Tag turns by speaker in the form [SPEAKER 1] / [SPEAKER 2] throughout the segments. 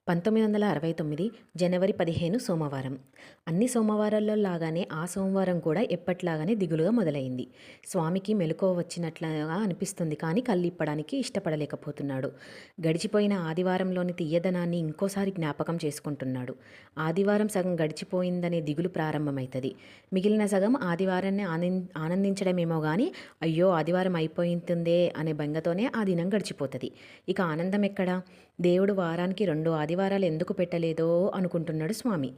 [SPEAKER 1] 1969 జనవరి 15 సోమవారం. అన్ని సోమవారాల్లో లాగానే ఆ సోమవారం కూడా ఎప్పట్లాగానే దిగులుగా మొదలైంది. స్వామికి మెలకువ వచ్చినట్లుగా అనిపిస్తుంది కానీ కళ్ళిప్పడానికి ఇష్టపడలేకపోతున్నాడు. గడిచిపోయిన ఆదివారంలోని తీయదనాన్ని ఇంకోసారి జ్ఞాపకం చేసుకుంటున్నాడు. ఆదివారం సగం గడిచిపోయిందనే దిగులు ప్రారంభమవుతుంది. మిగిలిన సగం ఆదివారాన్ని ఆనందించడమేమో కానీ అయ్యో ఆదివారం అయిపోతుందే అనే బెంగతోనే ఆ దినం గడిచిపోతుంది. ఇక ఆనందం ఎక్కడా? దేవుడు వారానికి 2 ఆదివారాలు ఎందుకు పెట్టలేదో అనుకుంటున్నాడు స్వామి.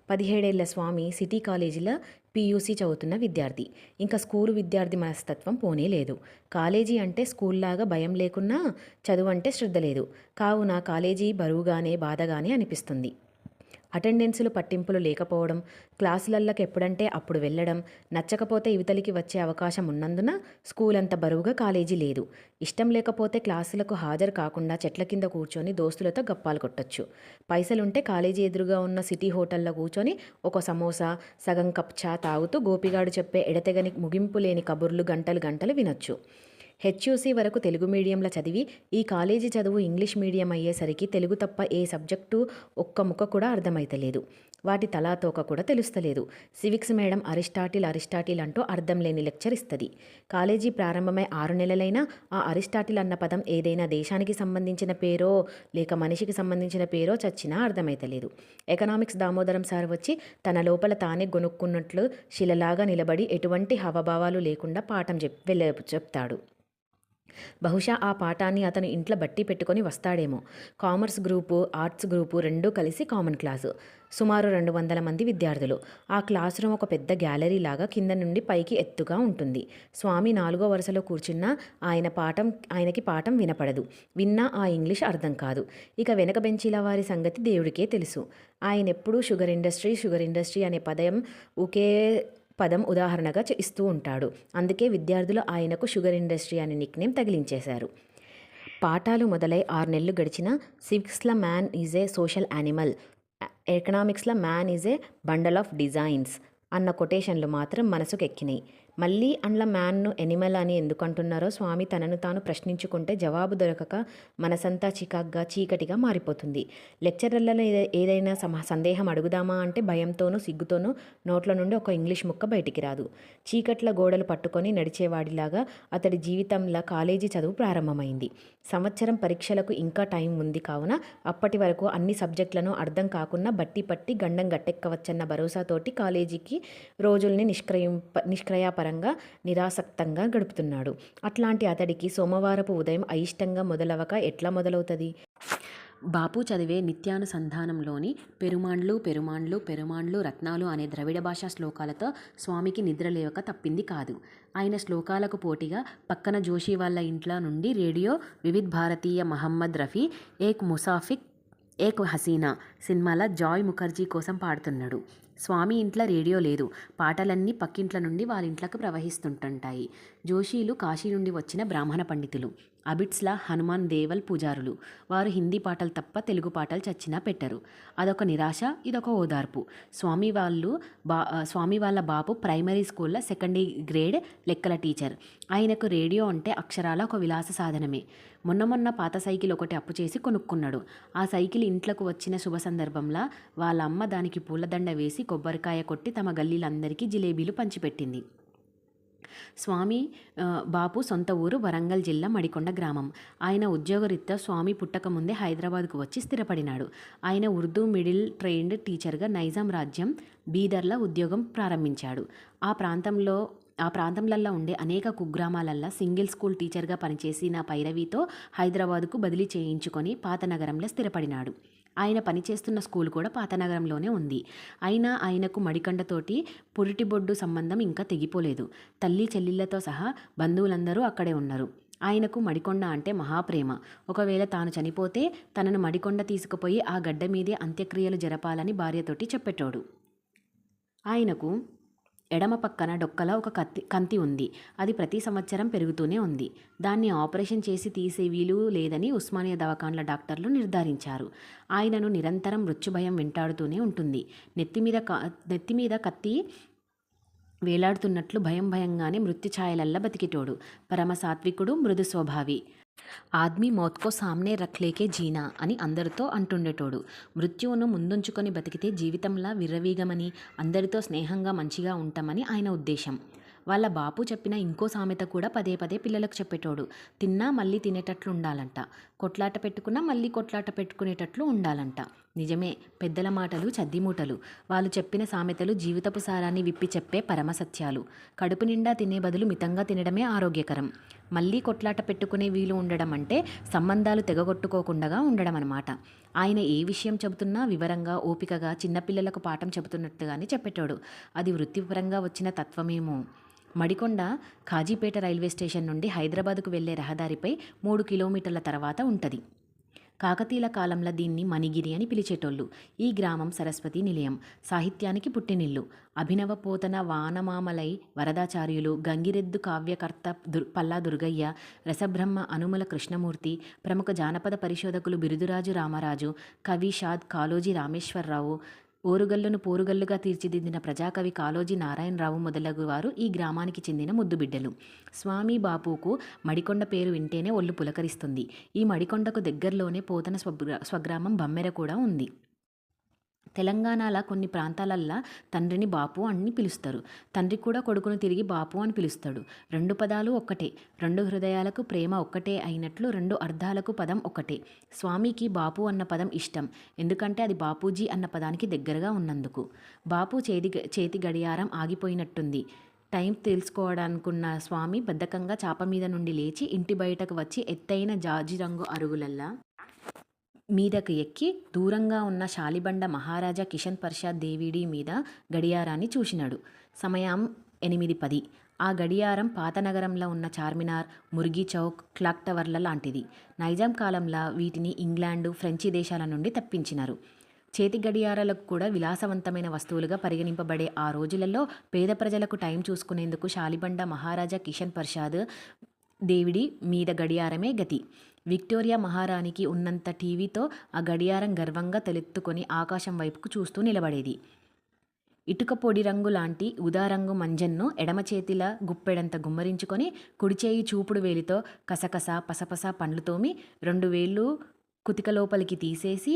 [SPEAKER 1] 17 ఏళ్ల స్వామి సిటీ కాలేజీలో పీయూసీ చదువుతున్న విద్యార్థి. ఇంకా స్కూలు విద్యార్థి మనస్తత్వం పోనే లేదు. కాలేజీ అంటే స్కూల్లాగా భయం లేకున్నా చదువు అంటే శ్రద్ధ లేదు. కావున కాలేజీ బరువుగానే బాధగానే అనిపిస్తుంది. అటెండెన్సులు పట్టింపులు లేకపోవడం, క్లాసులకి ఎప్పుడంటే అప్పుడు వెళ్ళడం, నచ్చకపోతే ఇవతలికి వచ్చే అవకాశం ఉన్నందున స్కూల్ అంత బరువుగా కాలేజీ లేదు. ఇష్టం లేకపోతే క్లాసులకు హాజరు కాకుండా చెట్ల కింద కూర్చొని దోస్తులతో గప్పాలు కొట్టొచ్చు. పైసలుంటే కాలేజీ ఎదురుగా ఉన్న సిటీ హోటల్లో కూర్చొని ఒక సమోసా, సగం కప్ చా తాగుతూ గోపిగాడు చెప్పే ఎడతెగని ముగింపు లేని కబుర్లు గంటలు గంటలు వినొచ్చు. హెచ్యూసీ వరకు తెలుగు మీడియంలో చదివి ఈ కాలేజీ చదువు ఇంగ్లీష్ మీడియం అయ్యేసరికి తెలుగు తప్ప ఏ సబ్జెక్టు ఒక్క ముక్క కూడా అర్థమైతలేదు. వాటి తలాతోక కూడా తెలుస్తలేదు. సివిక్స్ మేడం అరిస్టాటిల్ అంటూ అర్థం లేని లెక్చర్ ఇస్తుంది. కాలేజీ ప్రారంభమై 6 నెలలైనా ఆ అరిస్టాటిల్ అన్న పదం ఏదైనా దేశానికి సంబంధించిన పేరో లేక మనిషికి సంబంధించిన పేరో చచ్చినా అర్థమైతలేదు. ఎకనామిక్స్ దామోదరం సార్ వచ్చి తన లోపల తానే గొనుక్కున్నట్లు శిలలాగా నిలబడి ఎటువంటి హావభావాలు లేకుండా పాఠం చెప్తాడు. బహుశా ఆ పాఠాన్ని అతను ఇంట్లో బట్టి పెట్టుకొని వస్తాడేమో. కామర్స్ గ్రూపు, ఆర్ట్స్ గ్రూపు రెండూ కలిసి కామన్ క్లాసు. సుమారు 200 మంది విద్యార్థులు. ఆ క్లాస్ రూమ్ ఒక పెద్ద గ్యాలరీ లాగా కింద నుండి పైకి ఎత్తుగా ఉంటుంది. స్వామి 4వ వరుసలో కూర్చున్నా ఆయనకి పాఠం వినపడదు. విన్నా ఆ ఇంగ్లీష్ అర్థం కాదు. ఇక వెనక బెంచీల వారి సంగతి దేవుడికే తెలుసు. ఆయనెప్పుడూ షుగర్ ఇండస్ట్రీ అనే పదం ఉదాహరణగా ఇస్తూ ఉంటాడు. అందుకే విద్యార్థులు ఆయనకు షుగర్ ఇండస్ట్రీ అనే నిక్నేమ్ తగిలించేశారు. పాఠాలు మొదలై 6 నెలలు గడిచిన సివిక్స్లో man is a social animal, ఎకనామిక్స్లో man is a bundle of desires అన్న కొటేషన్లు మాత్రం మనసుకు ఎక్కినాయి. మళ్ళీ అండ్ల మ్యాన్ను ఎనిమల్ అని ఎందుకు అంటున్నారో స్వామి తనను తాను ప్రశ్నించుకుంటే జవాబు దొరకక మనసంతా చీకటిగా మారిపోతుంది. లెక్చరర్లలో ఏదైనా సందేహం అడుగుదామా అంటే భయంతోనూ సిగ్గుతోనూ నోట్ల నుండి ఒక ఇంగ్లీష్ ముక్క బయటికి రాదు. చీకట్ల గోడలు పట్టుకొని నడిచేవాడిలాగా అతడి జీవితంలో కాలేజీ చదువు ప్రారంభమైంది. సంవత్సరం పరీక్షలకు ఇంకా టైం ఉంది కావున అప్పటి వరకు అన్ని సబ్జెక్టులను అర్థం కాకున్నా బట్టి పట్టి గండం గట్టెక్కవచ్చన్న భరోసాతోటి కాలేజీకి రోజుల్ని నిష్క్రయాపరంగా నిరాసక్తంగా గడుపుతున్నాడు. అట్లాంటి అతడికి సోమవారపు ఉదయం అయిష్టంగా మొదలవక ఎట్లా మొదలవుతుంది? బాపు చదివే నిత్యానుసంధానంలోని పెరుమాండ్లు రత్నాలు అనే ద్రవిడ భాషా శ్లోకాలతో స్వామికి నిద్రలేవక తప్పింది కాదు. ఆయన శ్లోకాలకు పోటీగా పక్కన జోషి వాళ్ళ ఇంట్లో నుండి రేడియో వివిధ్ భారతీయ మహమ్మద్ రఫీ ఏక్ హసీనా సినిమాల జాయ్ ముఖర్జీ కోసం పాడుతున్నాడు. స్వామి ఇంట్లో రేడియో లేదు. పాటలన్నీ పక్కింట్ల నుండి వాళ్ళ ఇంట్లోకి ప్రవహిస్తుంటాయి. జోషీలు కాశీ నుండి వచ్చిన బ్రాహ్మణ పండితులు. అబిడ్స్లా హనుమాన్ దేవల్ పూజారులు. వారు హిందీ పాటలు తప్ప తెలుగు పాటలు చచ్చినా పెట్టరు. అదొక నిరాశ, ఇదొక ఓదార్పు. స్వామి వాళ్ళ బాపు ప్రైమరీ స్కూల్లో 2nd గ్రేడ్ లెక్కల టీచర్. ఆయనకు రేడియో అంటే అక్షరాల ఒక విలాస సాధనమే. మొన్న పాత సైకిల్ ఒకటి అప్పు చేసి కొనుక్కున్నాడు. ఆ సైకిల్ ఇంట్లోకి వచ్చిన శుభ సందర్భంలో వాళ్ళ అమ్మ దానికి పూలదండ వేసి కొబ్బరికాయ కొట్టి తమ గల్లీలందరికీ జిలేబీలు పంచిపెట్టింది. స్వామి బాపు సొంత ఊరు వరంగల్ జిల్లా మడికొండ గ్రామం. ఆయన ఉద్యోగరీత్యా స్వామి పుట్టక ముందే హైదరాబాద్కు వచ్చి స్థిరపడినాడు. ఆయన ఉర్దూ మిడిల్ ట్రైన్డ్ టీచర్గా నైజాం రాజ్యం బీదర్లో ఉద్యోగం ప్రారంభించాడు. ఆ ప్రాంతంలల్లో ఉండే అనేక కుగ్రామాలల్లో సింగిల్ స్కూల్ టీచర్గా పనిచేసిన పైరవితో హైదరాబాద్కు బదిలీ చేయించుకొని పాత నగరంలో స్థిరపడినాడు. ఆయన పనిచేస్తున్న స్కూల్ కూడా పాతనగరంలోనే ఉంది. అయినా ఆయనకు మడికండతోటి పురిటిబొడ్డు సంబంధం ఇంకా తెగిపోలేదు. తల్లి చెల్లిళ్లతో సహా బంధువులందరూ అక్కడే ఉన్నారు. ఆయనకు మడికొండ అంటే మహాప్రేమ. ఒకవేళ తాను చనిపోతే తనను మడికొండ తీసుకుపోయి ఆ గడ్డ మీదే అంత్యక్రియలు జరపాలని భార్యతోటి చెప్పేటోడు. ఆయనకు ఎడమ పక్కన డొక్కల ఒక కంతి ఉంది. అది ప్రతి సంవత్సరం పెరుగుతూనే ఉంది. దాన్ని ఆపరేషన్ చేసి తీసే వీలు లేదని ఉస్మానియా దవాఖాన్ల డాక్టర్లు నిర్ధారించారు. ఆయనను నిరంతరం మృత్యుభయం వెంటాడుతూనే ఉంటుంది. నెత్తిమీద కత్తి వేలాడుతున్నట్లు భయంగానే మృత్యుఛాయలల్లా బతికిటోడు. పరమ సాత్వికుడు, మృదు స్వభావి. ఆద్మీ మౌత్కో సామ్నే రఖ్లేకే జీనా అని అందరితో అంటుండేటోడు. మృత్యువును ముందుంచుకొని బతికితే జీవితంలా విర్రవీగమని, అందరితో స్నేహంగా మంచిగా ఉంటామని ఆయన ఉద్దేశం. వాళ్ళ బాపు చెప్పిన ఇంకో సామెత కూడా పదే పదే పిల్లలకు చెప్పేటోడు. తిన్నా మళ్ళీ తినేటట్లు ఉండాలంట. కొట్లాట పెట్టుకున్నా మళ్ళీ కొట్లాట పెట్టుకునేటట్లు ఉండాలంట. నిజమే, పెద్దల మాటలు చద్దిమూటలు. వాళ్ళు చెప్పిన సామెతలు జీవితపు సారాన్ని విప్పి చెప్పే పరమసత్యాలు. కడుపు నిండా తినే బదులు మితంగా తినడమే ఆరోగ్యకరం. మళ్ళీ కొట్లాట పెట్టుకునే వీలు ఉండడం అంటే సంబంధాలు తెగగొట్టుకోకుండా ఉండడం అన్నమాట. ఆయన ఏ విషయం చెబుతున్నా వివరంగా, ఓపికగా, చిన్నపిల్లలకు పాఠం చెబుతున్నట్టుగానే చెప్పేటోడు. అది వృత్తిపరంగా వచ్చిన తత్వమేమో. మడికొండ కాజీపేట రైల్వే స్టేషన్ నుండి హైదరాబాదుకు వెళ్లే రహదారిపై 3 కిలోమీటర్ల తర్వాత ఉంటుంది. కాకతీయుల కాలంలో దీన్ని మణిగిరి అని పిలిచేటోళ్ళు. ఈ గ్రామం సరస్వతి నిలయం, సాహిత్యానికి పుట్టినిల్లు. అభినవ పోతన వానమామలై వరదాచార్యులు, గంగిరెద్దు కావ్యకర్త పల్లా దుర్గయ్య, రసబ్రహ్మ అనుమల కృష్ణమూర్తి, ప్రముఖ జానపద పరిశోధకులు బిరుదురాజు రామరాజు, కవి షాద్ కాళోజీ రామేశ్వరరావు, ఓరుగల్లును పోరుగల్లుగా తీర్చిదిద్దిన ప్రజాకవి కాళోజీ నారాయణరావు మొదలగు వారు ఈ గ్రామానికి చెందిన ముద్దుబిడ్డలు. స్వామి బాపుకు మడికొండ పేరు వింటేనే ఒళ్ళు పులకరిస్తుంది. ఈ మడికొండకు దగ్గరలోనే పోతన స్వగ్రామం బమ్మెర కూడా ఉంది. తెలంగాణలో కొన్ని ప్రాంతాలల్లో తండ్రిని బాపు అని పిలుస్తారు. తండ్రి కూడా కొడుకును తిరిగి బాపు అని పిలుస్తాడు. 2 పదాలు ఒక్కటే. 2 హృదయాలకు ప్రేమ ఒక్కటే అయినట్లు 2 అర్థాలకు పదం ఒక్కటే. స్వామికి బాపు అన్న పదం ఇష్టం. ఎందుకంటే అది బాపూజీ అన్న పదానికి దగ్గరగా ఉన్నందుకు. బాపు చేతి గడియారం ఆగిపోయినట్టుంది. టైం తెలుసుకోవడానికున్న స్వామి బద్ధకంగా చాప మీద నుండి లేచి ఇంటి బయటకు వచ్చి ఎత్తైన జాజి రంగు అరుగులల్లా మీదకు ఎక్కి దూరంగా ఉన్న శాలిబండ మహారాజా కిషన్ ప్రసాద్ దేవిడి మీద గడియారాన్ని చూసినాడు. సమయం 8:10. ఆ గడియారం పాత నగరంలో ఉన్న చార్మినార్, ముర్గి చౌక్, క్లాక్ టవర్ల లాంటిది. నైజాం కాలంలో వీటిని ఇంగ్లాండు, ఫ్రెంచి దేశాల నుండి తెప్పించినారు. చేతి గడియారాలకు కూడా విలాసవంతమైన వస్తువులుగా పరిగణింపబడే ఆ రోజులలో పేద ప్రజలకు టైం చూసుకునేందుకు శాలిబండ మహారాజా కిషన్ ప్రసాద్ దేవిడి మీద గడియారమే గతి. విక్టోరియా మహారాణికి ఉన్నంత టీవీతో ఆ గడియారం గర్వంగా తలెత్తుకొని ఆకాశం వైపుకు చూస్తూ నిలబడేది. ఇటుక పొడి రంగు లాంటి ఉదారంగు మంజన్ను ఎడమ చేతిలా గుప్పెడంత గుమ్మరించుకొని కుడిచేయి చూపుడు వేలితో కసకస పసపస పండ్లు తోమి 2 వేళ్ళు కుతిక లోపలికి తీసేసి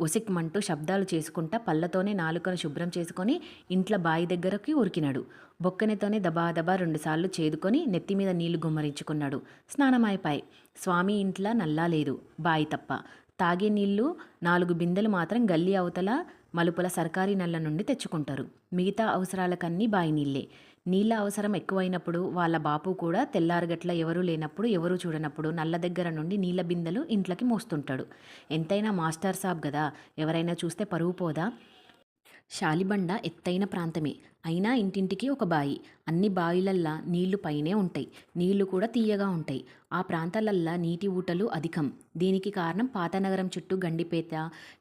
[SPEAKER 1] ఒసిక్మంటూ శబ్దాలు చేసుకుంటా పళ్ళతోనే నాలుకను శుభ్రం చేసుకొని ఇంట్లో బాయి దగ్గరకి ఉరికినాడు. బొక్కనెతోనే దబాదబా 2 సార్లు చేదుకొని నెత్తిమీద నీళ్లు గుమ్మరించుకున్నాడు. స్నానమైపాయ్. స్వామి ఇంట్లో నల్లా లేదు, బాయి తప్ప. తాగే నీళ్లు 4 బిందెలు మాత్రం గల్లీ అవతల మలుపుల సర్కారీ నల్ల నుండి తెచ్చుకుంటారు. మిగతా అవసరాలకన్నీ బాయి నీళ్లే. నీళ్ళ అవసరం ఎక్కువైనప్పుడు వాళ్ళ బాపు కూడా తెల్లారగట్ల ఎవరూ లేనప్పుడు, ఎవరూ చూడనప్పుడు నల్ల దగ్గర నుండి నీళ్ళ బిందెలు ఇంట్లోకి మోస్తుంటాడు. ఎంతైనా మాస్టర్ సాబ్ గదా, ఎవరైనా చూస్తే పరువు పోదా? శాలిబండ ఎత్తైన ప్రాంతమే అయినా ఇంటింటికి ఒక బాయి. అన్ని బావిలల్లా నీళ్లు పైనే ఉంటాయి. నీళ్లు కూడా తీయగా ఉంటాయి. ఆ ప్రాంతాలల్లా నీటి ఊటలు అధికం. దీనికి కారణం పాతనగరం చుట్టూ గండిపేట,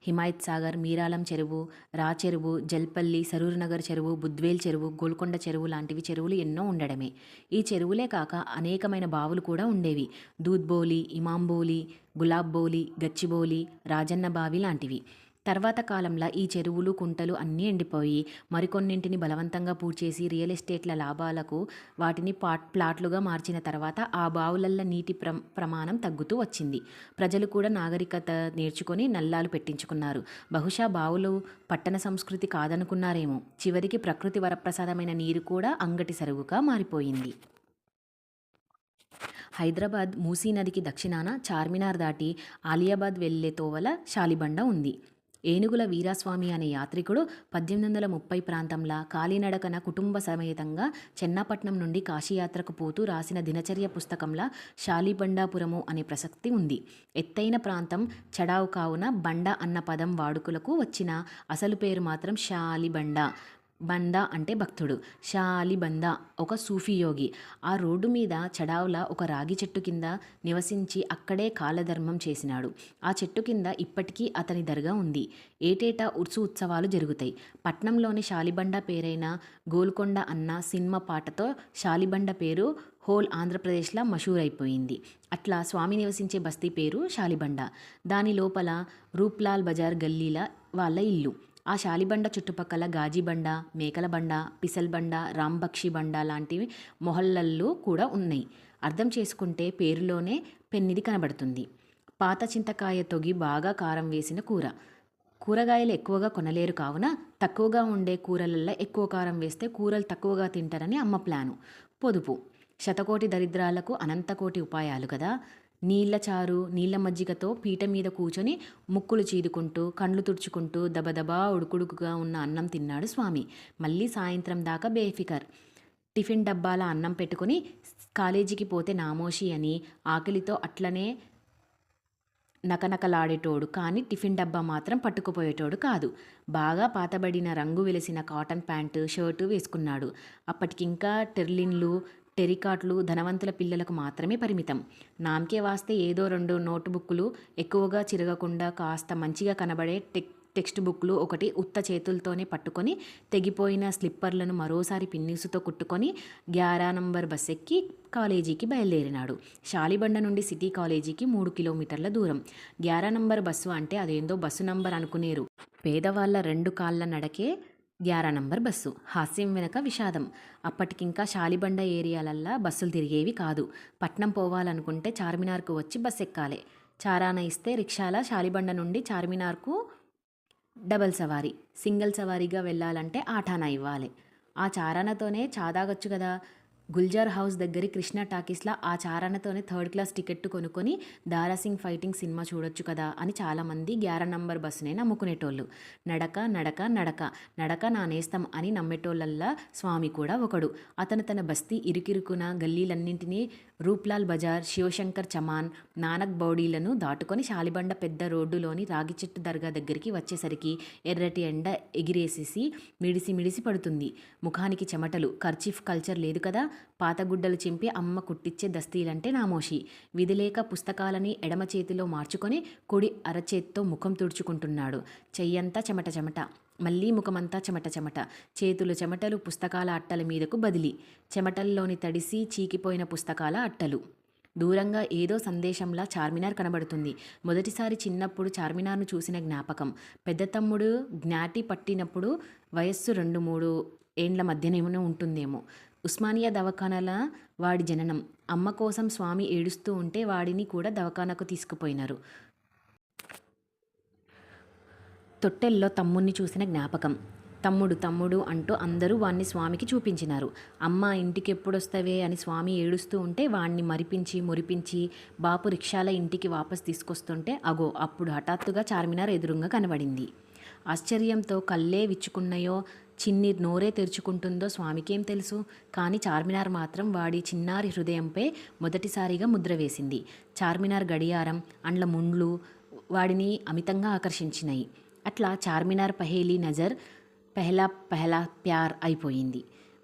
[SPEAKER 1] హిమాయత్ సాగర్, మీరాలం చెరువు, రా చెరువు, జల్పల్లి, సరూర్ నగర్ చెరువు, బుద్వేల్ చెరువు, గోల్కొండ చెరువు లాంటివి చెరువులు ఎన్నో ఉండడమే. ఈ చెరువులే కాక అనేకమైన బావులు కూడా ఉండేవి. దూద్బోలి, ఇమాంబోలి, గులాబ్బోలి, గచ్చిబోలి, రాజన్న బావి లాంటివి. తర్వాత కాలంలో ఈ చెరువులు, కుంటలు అన్నీ ఎండిపోయి మరికొన్నింటిని బలవంతంగా పూడ్చేసి రియల్ ఎస్టేట్ల లాభాలకు వాటిని ప్లాట్లుగా మార్చిన తర్వాత ఆ బావులల్ల నీటి ప్రమాణం తగ్గుతూ వచ్చింది. ప్రజలు కూడా నాగరికత నేర్చుకొని నల్లాలు పెట్టించుకున్నారు. బహుశా బావులు పట్టణ సంస్కృతి కాదనుకున్నారేమో. చివరికి ప్రకృతి వరప్రసాదమైన నీరు కూడా అంగటి సరువుగా మారిపోయింది. హైదరాబాద్ మూసీ నదికి దక్షిణాన చార్మినార్ దాటి ఆలియాబాద్ వెళ్లే తోవల శాలిబండ ఉంది. ఏనుగుల వీరాస్వామి అనే యాత్రికుడు 1830 ప్రాంతంలో కాలినడకన కుటుంబ సమేతంగా చెన్నాపట్నం నుండి కాశీయాత్రకు పోతూ రాసిన దినచర్య పుస్తకంలో శాలిబండాపురము అనే ప్రసక్తి ఉంది. ఎత్తైన ప్రాంతం చడావు కావున బండ అన్న పదం వాడుకలకు వచ్చిన అసలు పేరు మాత్రం శాలిబండ. బందా అంటే భక్తుడు, శాలిబంద ఒక సూఫీ యోగి. ఆ రోడ్డు మీద చడావులా ఒక రాగి చెట్టు కింద నివసించి అక్కడే కాలధర్మం చేసినాడు. ఆ చెట్టు కింద ఇప్పటికీ అతని దర్గా ఉంది. ఏటేటా ఉర్సు ఉత్సవాలు జరుగుతాయి. పట్నంలోని శాలిబండ పేరైన గోల్కొండ అన్న సినిమా పాటతో శాలిబండ పేరు హోల్ ఆంధ్రప్రదేశ్లో మషూరైపోయింది. అట్లా స్వామి నివసించే బస్తీ పేరు శాలిబండ. దాని లోపల రూప్లాల్ బజార్ గల్లీల వాళ్ళ ఇల్లు. ఆ శాలిబండ చుట్టుపక్కల గాజీబండ, మేకలబండ, పిసల్బండ, రాంబక్షి బండ లాంటివి మొహల్లలు కూడా ఉన్నాయి. అర్థం చేసుకుంటే పేరులోనే పెన్నిది కనబడుతుంది. పాత చింతకాయ తొగి బాగా కారం వేసిన కూర. కూరగాయలు ఎక్కువగా కొనలేరు కావున తక్కువగా ఉండే కూరలల్లో ఎక్కువ కారం వేస్తే కూరలు తక్కువగా తింటారని అమ్మ ప్లాను. పొదుపు. శతకోటి దరిద్రాలకు అనంతకోటి ఉపాయాలు కదా. నీళ్ల చారు, నీళ్ల మజ్జిగతో పీట మీద కూర్చొని ముక్కులు చీదుకుంటూ కండ్లు తుడుచుకుంటూ దబదబా ఉడుకుడుకుగా ఉన్న అన్నం తిన్నాడు స్వామి. మళ్ళీ సాయంత్రం దాకా బేఫికర్. టిఫిన్ డబ్బాల అన్నం పెట్టుకుని కాలేజీకి పోతే నామోషి అని ఆకలితో అట్లనే నకనకలాడేటోడు, కానీ టిఫిన్ డబ్బా మాత్రం పట్టుకుపోయేటోడు కాదు. బాగా పాతబడిన రంగు వెలిసిన కాటన్ ప్యాంటు, షర్టు వేసుకున్నాడు. అప్పటికింకా టెర్లిన్లు, టెరికాట్లు ధనవంతుల పిల్లలకు మాత్రమే పరిమితం. నామకే వాస్తే ఏదో 2 నోటుబుక్కులు, ఎక్కువగా చిరగకుండా కాస్త మంచిగా కనబడే టెక్స్ట్ బుక్లు ఒకటి ఉత్త చేతులతోనే పట్టుకొని తెగిపోయిన స్లిప్పర్లను మరోసారి పిన్నీసుతో కుట్టుకొని 11 నంబర్ బస్ ఎక్కి కాలేజీకి బయలుదేరినాడు. శాలిబండ నుండి సిటీ కాలేజీకి 3 కిలోమీటర్ల దూరం. 11 నంబర్ బస్సు అంటే అదేందో బస్సు నంబర్ అనుకునేరు. పేదవాళ్ళ 2 కాళ్ళ నడకే 11 నంబర్ బస్సు. హాస్యం వెనక విషాదం. అప్పటికింకా శాలిబండ ఏరియాలల్లా బస్సులు తిరిగేవి కాదు. పట్నం పోవాలనుకుంటే చార్మినార్కు వచ్చి బస్ ఎక్కాలి. చారాన ఇస్తే రిక్షాల శాలిబండ నుండి చార్మినార్కు డబల్ సవారీ. సింగిల్ సవారీగా వెళ్ళాలంటే ఆఠానా ఇవ్వాలి. ఆ చారానతోనే చాదాగొచ్చు కదా. గుల్జార్ హౌస్ దగ్గరి కృష్ణ టాకీస్లో ఆ చారానతోనే 3rd క్లాస్ టికెట్ కొనుక్కొని దారాసింగ్ ఫైటింగ్ సినిమా చూడొచ్చు కదా అని చాలామంది 11 నంబర్ బస్సునే నమ్ముకునేటోళ్ళు. నడక నడక నడక నడక నా నేస్తం అని నమ్మేటోళ్ళల్లా స్వామి కూడా ఒకడు. అతను తన బస్తీ ఇరుకిరుకున గల్లీలన్నింటినీ, రూప్లాల్ బజార్, శివశంకర్ చమాన్, నానక్ బౌడీలను దాటుకొని శాలిబండ పెద్ద రోడ్డులోని రాగి చెట్టు దర్గా దగ్గరికి వచ్చేసరికి ఎర్రటి ఎండ ఎగిరేసేసి మిడిసి పడుతుంది. ముఖానికి చెమటలు. కర్చీఫ్ కల్చర్ లేదు కదా. పాత గుడ్డలు చింపి అమ్మ కుట్టిచ్చే దస్తీలంటే నామోషి. విధిలేక పుస్తకాలని ఎడమ చేతిలో మార్చుకొని కుడి అరచేత్తో ముఖం తుడుచుకుంటున్నాడు. చెయ్యంతా చెమట. మళ్ళీ ముఖమంతా చెమట. చేతులు చెమటలు, పుస్తకాల అట్టల మీదకు బదిలీ. చెమటల్లోని తడిసి చీకిపోయిన పుస్తకాల అట్టలు. దూరంగా ఏదో సందేశంలా చార్మినార్ కనబడుతుంది. మొదటిసారి చిన్నప్పుడు చార్మినార్ను చూసిన జ్ఞాపకం. పెద్ద తమ్ముడు జ్ఞాటి పట్టినప్పుడు వయస్సు 2-3 ఏండ్ల మధ్యనేమో ఉంటుందేమో. ఉస్మానియా దవాఖానాల వాడి జననం. అమ్మ కోసం స్వామి ఏడుస్తూ ఉంటే వాడిని కూడా దవాఖానకు తీసుకుపోయినారు. తొట్టెల్లో తమ్ముణ్ణి చూసిన జ్ఞాపకం. తమ్ముడు అంటూ అందరూ వాణ్ణి స్వామికి చూపించినారు. అమ్మ ఇంటికెప్పుడొస్తావే అని స్వామి ఏడుస్తూ ఉంటే వాణ్ణి మురిపించి బాపు రిక్షాల ఇంటికి వాపస్ తీసుకొస్తుంటే అగో అప్పుడు హఠాత్తుగా చార్మినార్ ఎదురుగా కనబడింది. ఆశ్చర్యంతో కళ్ళే విచ్చుకున్నాయో, చిన్ని నోరే తెరుచుకుంటుందో స్వామికేం తెలుసు. కానీ చార్మినార్ మాత్రం వాడి చిన్నారి హృదయంపై మొదటిసారిగా ముద్ర వేసింది. చార్మినార్ గడియారం, అండ్ల ముండ్లు వాడిని అమితంగా ఆకర్షించినాయి. అట్లా చార్మినార్ పహేలీ నజర్ పెహలా ప్యార్ అయిపోయింది.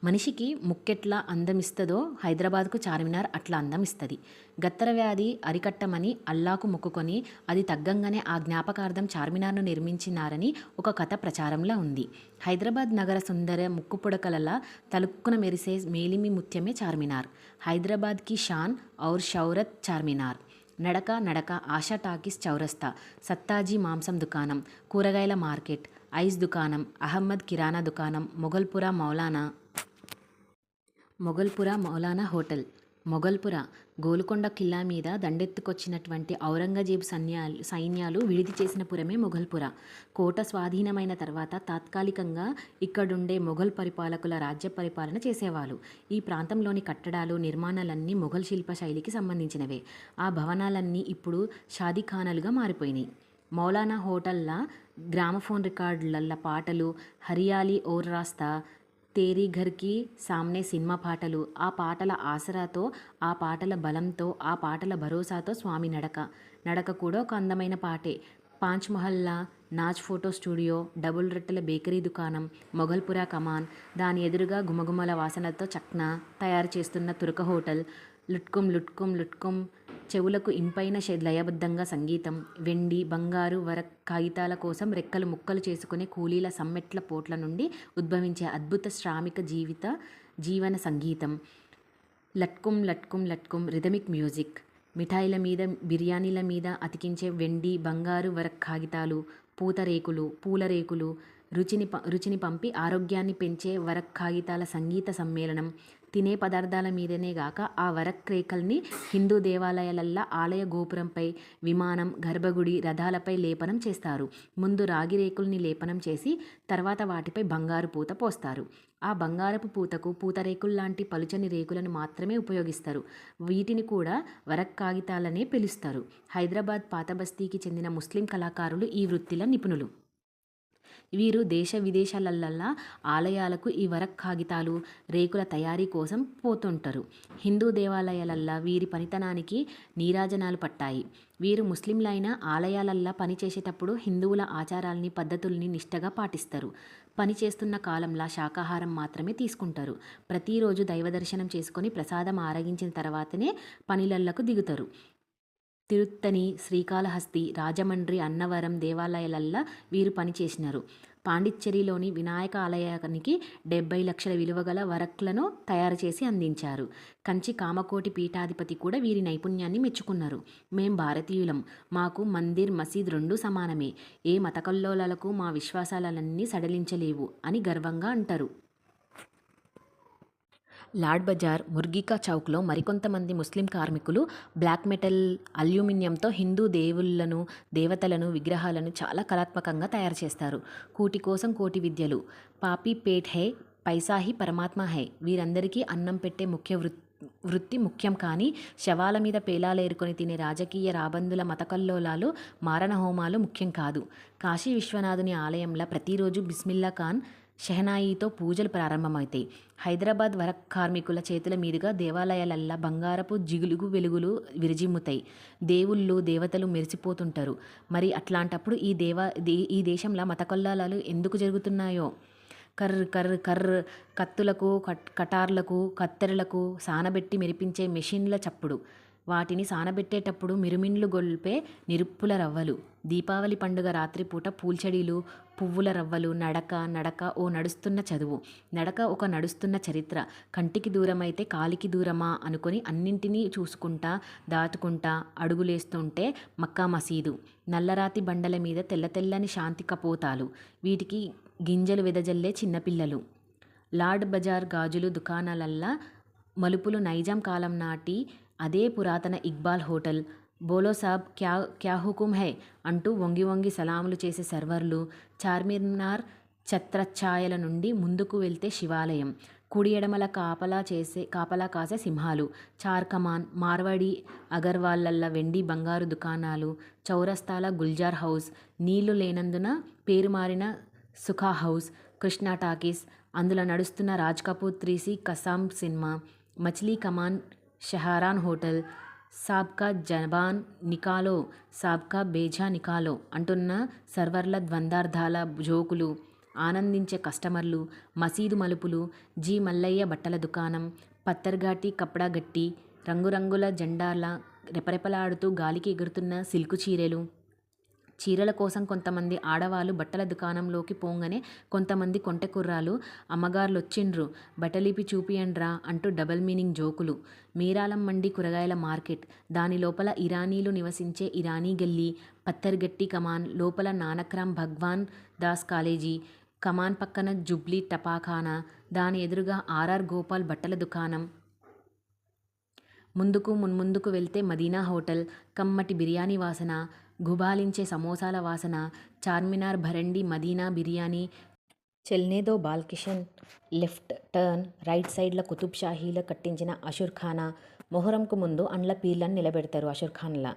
[SPEAKER 1] మనిషికి ముక్కెట్లా అందమిస్తుందో హైదరాబాద్కు చార్మినార్ అట్లా అందం ఇస్తుంది. గత్తర వ్యాధి అరికట్టమని అల్లాకు మొక్కుకొని అది తగ్గంగానే ఆ జ్ఞాపకార్థం చార్మినార్ను నిర్మించినారని ఒక కథ ప్రచారంలో ఉంది. హైదరాబాద్ నగర సుందర ముక్కుపుడకలలా తలుక్కున మెరిసే మేలిమి ముత్యమే చార్మినార్. హైదరాబాద్ కి షాన్ ఔర్ షౌరత్ చార్మినార్. నడక ఆశా టాకీస్ చౌరస్తా, సత్తాజీ మాంసం దుకాణం, కూరగాయల మార్కెట్, ఐస్ దుకాణం, అహ్మద్ కిరాణా దుకాణం, మొగల్పురా మౌలానా హోటల్. మొగల్పుర గోల్కొండ కిల్లా మీద దండెత్తుకొచ్చినటువంటి ఔరంగజేబు సైన్యాలు విడిది చేసిన పురమే మొగల్పుర. కోట స్వాధీనమైన తర్వాత తాత్కాలికంగా ఇక్కడుండే మొఘల్ పరిపాలకుల రాజ్య పరిపాలన చేసేవాళ్ళు. ఈ ప్రాంతంలోని కట్టడాలు, నిర్మాణాలన్నీ మొఘల్ శిల్ప శైలికి సంబంధించినవే. ఆ భవనాలన్నీ ఇప్పుడు షాదీఖానాలుగా మారిపోయినాయి. మౌలానా హోటల్ల గ్రామఫోన్ రికార్డులల్ల పాటలు, హరియాలీ ఓర్ రాస్తా, తేరీ ఘర్కి సామ్నే సినిమా పాటలు. ఆ పాటల ఆసరాతో, ఆ పాటల బలంతో, ఆ పాటల భరోసాతో స్వామి నడక కూడా ఒక అందమైన పాటే. పాంచ్ మహల్లా, నాజ్ ఫోటో స్టూడియో, డబుల్ రొట్టెల బేకరీ దుకాణం, మొగల్పురా కమాన్, దాని ఎదురుగా గుమగుమల వాసనలతో చక్నా తయారు చేస్తున్న తురక హోటల్. లుట్కుం చెవులకు ఇంపైన లయబద్ధంగా సంగీతం. వెండి, బంగారు, వరక్ కాగితాల కోసం రెక్కలు ముక్కలు చేసుకునే కూలీల సమ్మెట్ల పోట్ల నుండి ఉద్భవించే అద్భుత శ్రామిక జీవన సంగీతం. లట్కుం రిథమిక్ మ్యూజిక్. మిఠాయిల మీద, బిర్యానీల మీద అతికించే వెండి, బంగారు, వరక్ కాగితాలు, పూల రేకులు, రుచిని పంపి ఆరోగ్యాన్ని పెంచే వరక్ కాగితాల సంగీత సమ్మేళనం. తినే పదార్థాల మీదనే గాక ఆ వరక్రేకల్ని హిందూ దేవాలయాలల్లా ఆలయ గోపురంపై, విమానం, గర్భగుడి, రథాలపై లేపనం చేస్తారు. ముందు రాగి రేకుల్ని లేపనం చేసి తర్వాత వాటిపై బంగారు పూత పోస్తారు. ఆ బంగారపు పూతకు పూతరేకుల్లాంటి పలుచని రేకులను మాత్రమే ఉపయోగిస్తారు. వీటిని కూడా వరక్ కాగితాలనే పిలుస్తారు. హైదరాబాద్ పాతబస్తీకి చెందిన ముస్లిం కళాకారులు ఈ వృత్తిలో నిపుణులు. వీరు దేశ విదేశాలల్లా ఆలయాలకు ఈ వరక్ కాగితాలు, రేకుల తయారీ కోసం పోతుంటారు. హిందూ దేవాలయాలల్లా వీరి పనితనానికి నీరాజనాలు పట్టాయి. వీరు ముస్లింలైన ఆలయాలల్లా పనిచేసేటప్పుడు హిందువుల ఆచారాల్ని, పద్ధతుల్ని నిష్టగా పాటిస్తారు. పని చేస్తున్న కాలంలో శాకాహారం మాత్రమే తీసుకుంటారు. ప్రతిరోజు దైవదర్శనం చేసుకొని ప్రసాదం ఆరగించిన తర్వాతనే పనిలల్లకు దిగుతారు. తిరుత్తని, శ్రీకాళహస్తి, రాజమండ్రి, అన్నవరం దేవాలయాలల్లా వీరు పనిచేసినారు. పాండిచ్చేరిలోని వినాయక ఆలయానికి 70 లక్షల విలువగల వరక్లను తయారు చేసి అందించారు. కంచి కామకోటి పీఠాధిపతి కూడా వీరి నైపుణ్యాన్ని మెచ్చుకున్నారు. మేం భారతీయులం, మాకు మందిర్, మసీద్ రెండూ సమానమే, ఏ మతకల్లోలాలకు మా విశ్వాసాలన్నీ సడలించలేవు అని గర్వంగా అంటారు. లాడ్ బజార్, ముర్గికా చౌక్లో మరికొంతమంది ముస్లిం కార్మికులు బ్లాక్ మెటల్, అల్యూమినియంతో హిందూ దేవుళ్లను, దేవతలను, విగ్రహాలను చాలా కళాత్మకంగా తయారు చేస్తారు. కూటి కోసం కోటి విద్యలు. పాపీ పేట్ హై, పైసా హీ పరమాత్మ హై. వీరందరికీ అన్నం పెట్టే వృత్తి ముఖ్యం కానీ శవాల మీద పేలాలు ఏరుకొని తినే రాజకీయ రాబందుల మతకల్లోలాలు, మారణ హోమాలు ముఖ్యం కాదు. కాశీ విశ్వనాథుని ఆలయంలో ప్రతిరోజు బిస్మిల్లా ఖాన్ షెహనాయితో పూజలు ప్రారంభమవుతాయి. హైదరాబాద్ వరక్ కార్మికుల చేతుల మీదుగా దేవాలయాలల్లా బంగారపు జిగులుగు వెలుగులు విరజిమ్ముతాయి. దేవుళ్ళు, దేవతలు మెరిసిపోతుంటారు. మరి అట్లాంటప్పుడు ఈ దేశంలో మతకల్లోలాలు ఎందుకు జరుగుతున్నాయో? కర్ర్ కర్ర్ కర్ర్ కత్తులకు, కటార్లకు, కత్తెరలకు సానబెట్టి మెరిపించే మెషిన్ల చప్పుడు. వాటిని సానబెట్టేటప్పుడు మిరుమిండ్లు గొల్పే నిరుప్పుల రవ్వలు. దీపావళి పండుగ రాత్రిపూట పూల్చడీలు, పువ్వుల రవ్వలు. నడక ఓ నడుస్తున్న చదువు. నడక ఒక నడుస్తున్న చరిత్ర. కంటికి దూరమైతే కాలికి దూరమా అనుకొని అన్నింటినీ చూసుకుంటా, దాటుకుంటా అడుగులేస్తుంటే మక్కా మసీదు. నల్లరాతి బండల మీద తెల్లతెల్లని శాంతి కపోతాలు. వీటికి గింజలు వెదజల్లే చిన్నపిల్లలు. లాడ్ బజార్ గాజులు దుకాణాలల్లా మలుపులు నైజాం కాలం నాటి అదే పురాతన ఇక్బాల్ హోటల్. బోలో సాబ్ క్యా హుకుం హై అంటూ వంగి వంగి సలాములు చేసే సర్వర్లు. చార్మినార్ ఛత్రఛాయల నుండి ముందుకు వెళ్తే శివాలయం. కుడి ఎడమల కాపలా కాసే సింహాలు. చార్ కమాన్, మార్వాడి అగర్వాల్లల్ల వెండి బంగారు దుకాణాలు. చౌరస్తాల గుల్జార్ హౌస్, నీళ్లు లేనందున పేరు మారిన సుఖా హౌస్. కృష్ణా టాకీస్, అందులో నడుస్తున్న రాజ్ కపూర్ 3C కసాం సినిమా. మచిలీ కమాన్, షెహరాన్ హోటల్. సాబ్కా జబాన్ నికాలో, సాబ్కా బేజా నికాలో అంటున్న సర్వర్ల ద్వందార్థాల జోకులు. ఆనందించే కస్టమర్లు. మసీదు మలుపులు. జీ మల్లయ్య బట్టల దుకాణం. పత్తర్ఘాటి కప్డా గట్టి. రంగురంగుల జెండాల రెపరెపలాడుతూ గాలికి ఎగురుతున్న సిల్కు చీరెలు. చీరల కోసం కొంతమంది ఆడవాళ్ళు బట్టల దుకాణంలోకి పోంగనే కొంతమంది కొంటె కుర్రాలు అమ్మగార్లొచ్చిండ్రు, బట్టలిపి చూపియండ్రా అంటూ డబల్ మీనింగ్ జోకులు. మీరాలం మండి కూరగాయల మార్కెట్. దాని లోపల ఇరానీలు నివసించే ఇరానీ గల్లీ. పత్తర్గట్టి కమాన్ లోపల నానక్రామ్ భగవాన్ దాస్ కాలేజీ. కమాన్ పక్కన జుబ్లీ టపాఖానా. దాని ఎదురుగా ఆర్ఆర్ గోపాల్ బట్టల దుకాణం. మున్ముందుకు వెళ్తే మదీనా హోటల్. కమ్మటి బిర్యానీ వాసన, గుబాలించే సమోసాల వాసన. చార్మినార్ భరండి మదీనా బిర్యానీ. చెల్నేదో బాల్కిషన్. Left turn. రైట్ సైడ్ల కుతుబ్ షాహీలో కట్టించిన అషుర్ఖానా. మొహరంకు ముందు అండ్ల పీర్లను నిలబెడతారు అషుర్ఖాన్లా.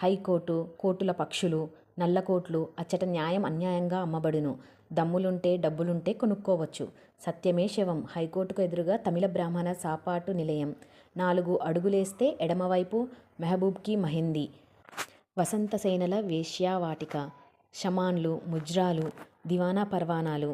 [SPEAKER 1] హైకోర్టు, కోర్టుల పక్షులు, నల్లకోట్లు. అచ్చట న్యాయం అన్యాయంగా అమ్మబడును. దమ్ములుంటే డబ్బులుంటే కొనుక్కోవచ్చు. సత్యమే శవం. హైకోర్టుకు ఎదురుగా తమిళ బ్రాహ్మణ సాపాటు నిలయం. 4 అడుగులేస్తే ఎడమవైపు మెహబూబ్కి మహందీ. వసంతసేనల వేశ్యావాటిక. షమాన్లు, ముజ్రాలు, దివానా పర్వానాలు.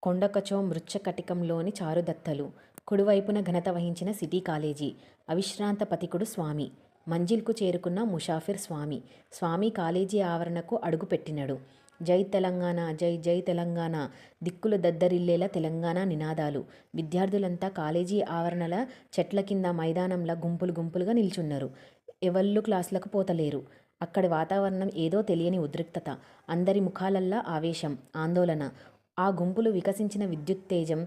[SPEAKER 1] కొండకచో మృచ్ఛకటికంలోని చారుదత్తలు. కుడివైపున ఘనత వహించిన సిటీ కాలేజీ. అవిశ్రాంత పథికుడు స్వామి. మంజిల్కు చేరుకున్న ముషాఫిర్ స్వామి. స్వామి కాలేజీ ఆవరణకు అడుగు పెట్టినడు. జై తెలంగాణ, జై జై తెలంగాణ. దిక్కులు దద్దరిల్లేలా తెలంగాణ నినాదాలు. విద్యార్థులంతా కాలేజీ ఆవరణల చెట్ల కింద మైదానంలో గుంపులుగా నిల్చున్నారు. ఎవళ్ళు క్లాసులకు పోతలేరు. అక్కడి వాతావరణం ఏదో తెలియని ఉద్రిక్తత. అందరి ముఖాలల్లా ఆవేశం, ఆందోళన. ఆ గుంపులు వికసించిన విద్యుత్తేజం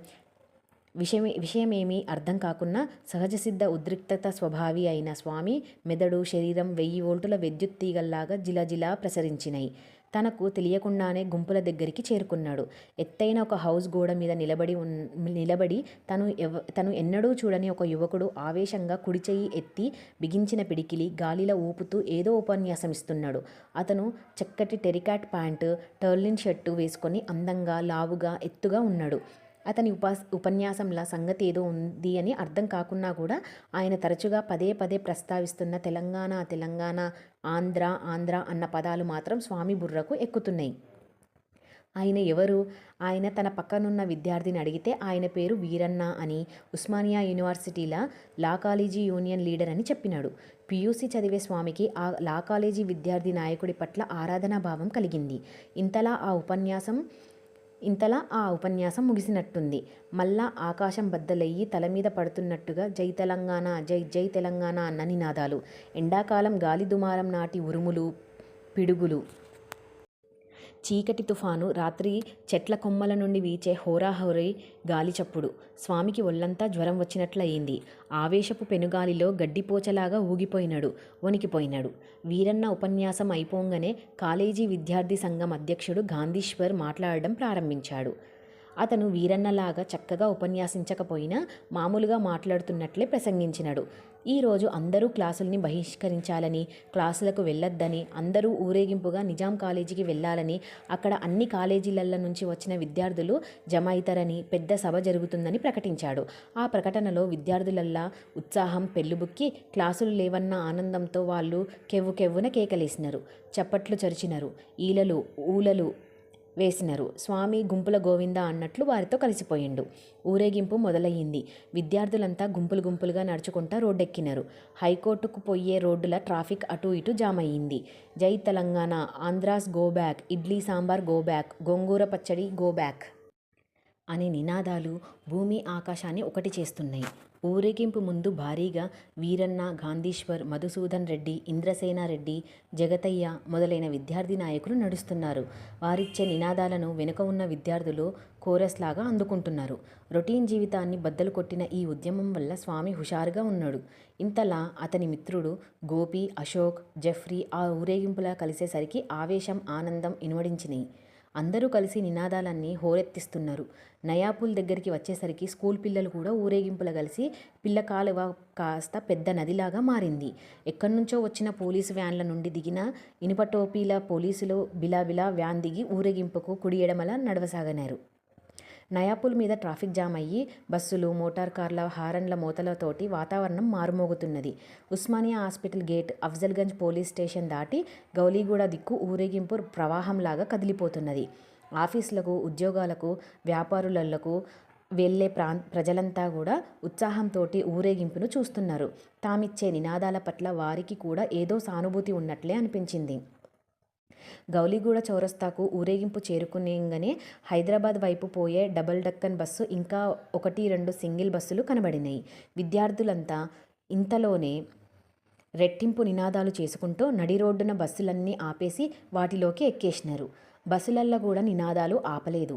[SPEAKER 1] విషయమేమీ అర్థం కాకున్నా సహజసిద్ధ ఉద్రిక్తత స్వభావి అయిన స్వామి మెదడు, శరీరం 1000 వోల్టుల విద్యుత్ తీగల్లాగా జిలజిలా ప్రసరించినాయి. తనకు తెలియకుండానే గుంపుల దగ్గరికి చేరుకున్నాడు. ఎత్తైన ఒక హౌస్ గోడ మీద నిలబడి తను ఎన్నడూ చూడని ఒక యువకుడు ఆవేశంగా కుడి చెయ్యి ఎత్తి బిగించిన పిడికిలి గాలిలో ఊపుతూ ఏదో ఉపన్యాసమిస్తున్నాడు. అతను చక్కటి టెరికాట్ ప్యాంటు, టర్లిన్ షర్టు వేసుకొని అందంగా, లావుగా, ఎత్తుగా ఉన్నాడు. అతని ఉపన్యాసంలో సంగతి ఏదో ఉంది అని అర్థం కాకున్నా కూడా ఆయన తరచుగా పదే పదే ప్రస్తావిస్తున్న తెలంగాణ, తెలంగాణ, ఆంధ్ర, ఆంధ్ర అన్న పదాలు మాత్రం స్వామి బుర్రకు ఎక్కుతున్నాయి. ఆయన ఎవరు? ఆయన తన పక్కనున్న విద్యార్థిని అడిగితే ఆయన పేరు వీరన్న అని, ఉస్మానియా యూనివర్సిటీల లా కాలేజీ యూనియన్ లీడర్ అని చెప్పినాడు. పీయూసీ చదివే స్వామికి ఆ లా కాలేజీ విద్యార్థి నాయకుడి పట్ల ఆరాధనా భావం కలిగింది. ఇంతలా ఆ ఉపన్యాసం ముగిసినట్టుంది. మళ్ళా ఆకాశం బద్దలయ్యి తల మీద పడుతున్నట్టుగా జై తెలంగాణ, జై జై తెలంగాణ అన్న నినాదాలు, ఎండాకాలం గాలి దుమారం నాటి ఉరుములు, పిడుగులు, చీకటి తుఫాను, రాత్రి చెట్ల కొమ్మల నుండి వీచే హోరాహోరీ గాలి చప్పుడు. స్వామికి ఒళ్ళంతా జ్వరం వచ్చినట్లయింది. ఆవేశపు పెనుగాలిలో గడ్డిపోచలాగా ఊగిపోయినాడు, వణికిపోయినాడు. వీరన్న ఉపన్యాసం అయిపోంగానే కాలేజీ విద్యార్థి సంఘం అధ్యక్షుడు గాంధీశ్వర్ మాట్లాడడం ప్రారంభించాడు. అతను వీరన్నలాగా చక్కగా ఉపన్యాసించకపోయినా మామూలుగా మాట్లాడుతున్నట్లే ప్రసంగించినాడు. ఈరోజు అందరూ క్లాసుల్ని బహిష్కరించాలని, క్లాసులకు వెళ్ళొద్దని, అందరూ ఊరేగింపుగా నిజాం కాలేజీకి వెళ్ళాలని, అక్కడ అన్ని కాలేజీల నుంచి వచ్చిన విద్యార్థులు జమ అవుతారని, పెద్ద సభ జరుగుతుందని ప్రకటించాడు. ఆ ప్రకటనలో విద్యార్థులల్లా ఉత్సాహం పెళ్ళుబుక్కి క్లాసులు లేవన్న ఆనందంతో వాళ్ళు కెవ్వున కేకలేసినారు, చప్పట్లు చరిచినారు, ఈలలు ఊలలు వేసినారు. స్వామి గుంపుల గోవింద అన్నట్లు వారితో కలిసిపోయిండు. ఊరేగింపు మొదలయ్యింది. విద్యార్థులంతా గుంపులుగా నడుచుకుంటా రోడ్డెక్కినారు. హైకోర్టుకు పోయే రోడ్డుల ట్రాఫిక్ అటూ ఇటూ జామ్ అయ్యింది. జై Telangana, Andhras go back, idli sambar go back, gongura pachadi go back అనే నినాదాలు భూమి ఆకాశాన్ని ఒకటి చేస్తున్నాయి. ఊరేగింపు ముందు భారీగా వీరన్న, గాంధీశ్వర్, మధుసూదన్ రెడ్డి, ఇంద్రసేనారెడ్డి, జగతయ్య మొదలైన విద్యార్థి నాయకులు నడుస్తున్నారు. వారిచ్చే నినాదాలను వెనుక ఉన్న విద్యార్థులు కోరస్ లాగా అందుకుంటున్నారు. రొటీన్ జీవితాన్ని బద్దలు కొట్టిన ఈ ఉద్యమం వల్ల స్వామి హుషారుగా ఉన్నాడు. ఇంతలా అతని మిత్రుడు గోపి, అశోక్, జెఫ్రీ ఆ ఊరేగింపులా కలిసేసరికి ఆవేశం, ఆనందం ఇనుమడించినాయి. అందరూ కలిసి నినాదాలన్నీ హోరెత్తిస్తున్నారు. నయాపూల్ దగ్గరికి వచ్చేసరికి స్కూల్ పిల్లలు కూడా ఊరేగింపుల కలిసి పిల్ల కాలువ కాస్త పెద్ద నదిలాగా మారింది. ఎక్కడి నుంచో వచ్చిన పోలీసు వ్యాన్ల నుండి దిగిన ఇనుప టోపీల పోలీసులు బిలాబిలా వ్యాన్ దిగి ఊరేగింపుకు కుడి ఎడమల నడవసాగనారు. నయాపూల్ మీద ట్రాఫిక్ జామ్ అయ్యి బస్సులు, మోటార్ కార్ల హారన్ల మోతలతోటి వాతావరణం మారుమోగుతున్నది. Osmania hospital gate, Afzalgunj police station దాటి గౌలీగూడ దిక్కు ఊరేగింపు ప్రవాహంలాగా కదిలిపోతున్నది. ఆఫీసులకు, ఉద్యోగాలకు, వ్యాపారులకు వెళ్ళే ప్రజలంతా కూడా ఉత్సాహంతోటి ఊరేగింపును చూస్తున్నారు. తామిచ్చే నినాదాల పట్ల వారికి కూడా ఏదో సానుభూతి ఉన్నట్లే అనిపించింది. గౌలీగూడ చౌరస్తాకు ఊరేగింపు చేరుకునేగానే హైదరాబాద్ వైపు పోయే డబుల్ డక్కన్ బస్సు, ఇంకా 1-2 సింగిల్ బస్సులు కనబడినాయి. విద్యార్థులంతా ఇంతలోనే రెట్టింపు నినాదాలు చేసుకుంటూ నడి రోడ్డున బస్సులన్నీ ఆపేసి వాటిలోకి ఎక్కేసినారు. బస్సులల్లో కూడా నినాదాలు ఆపలేదు.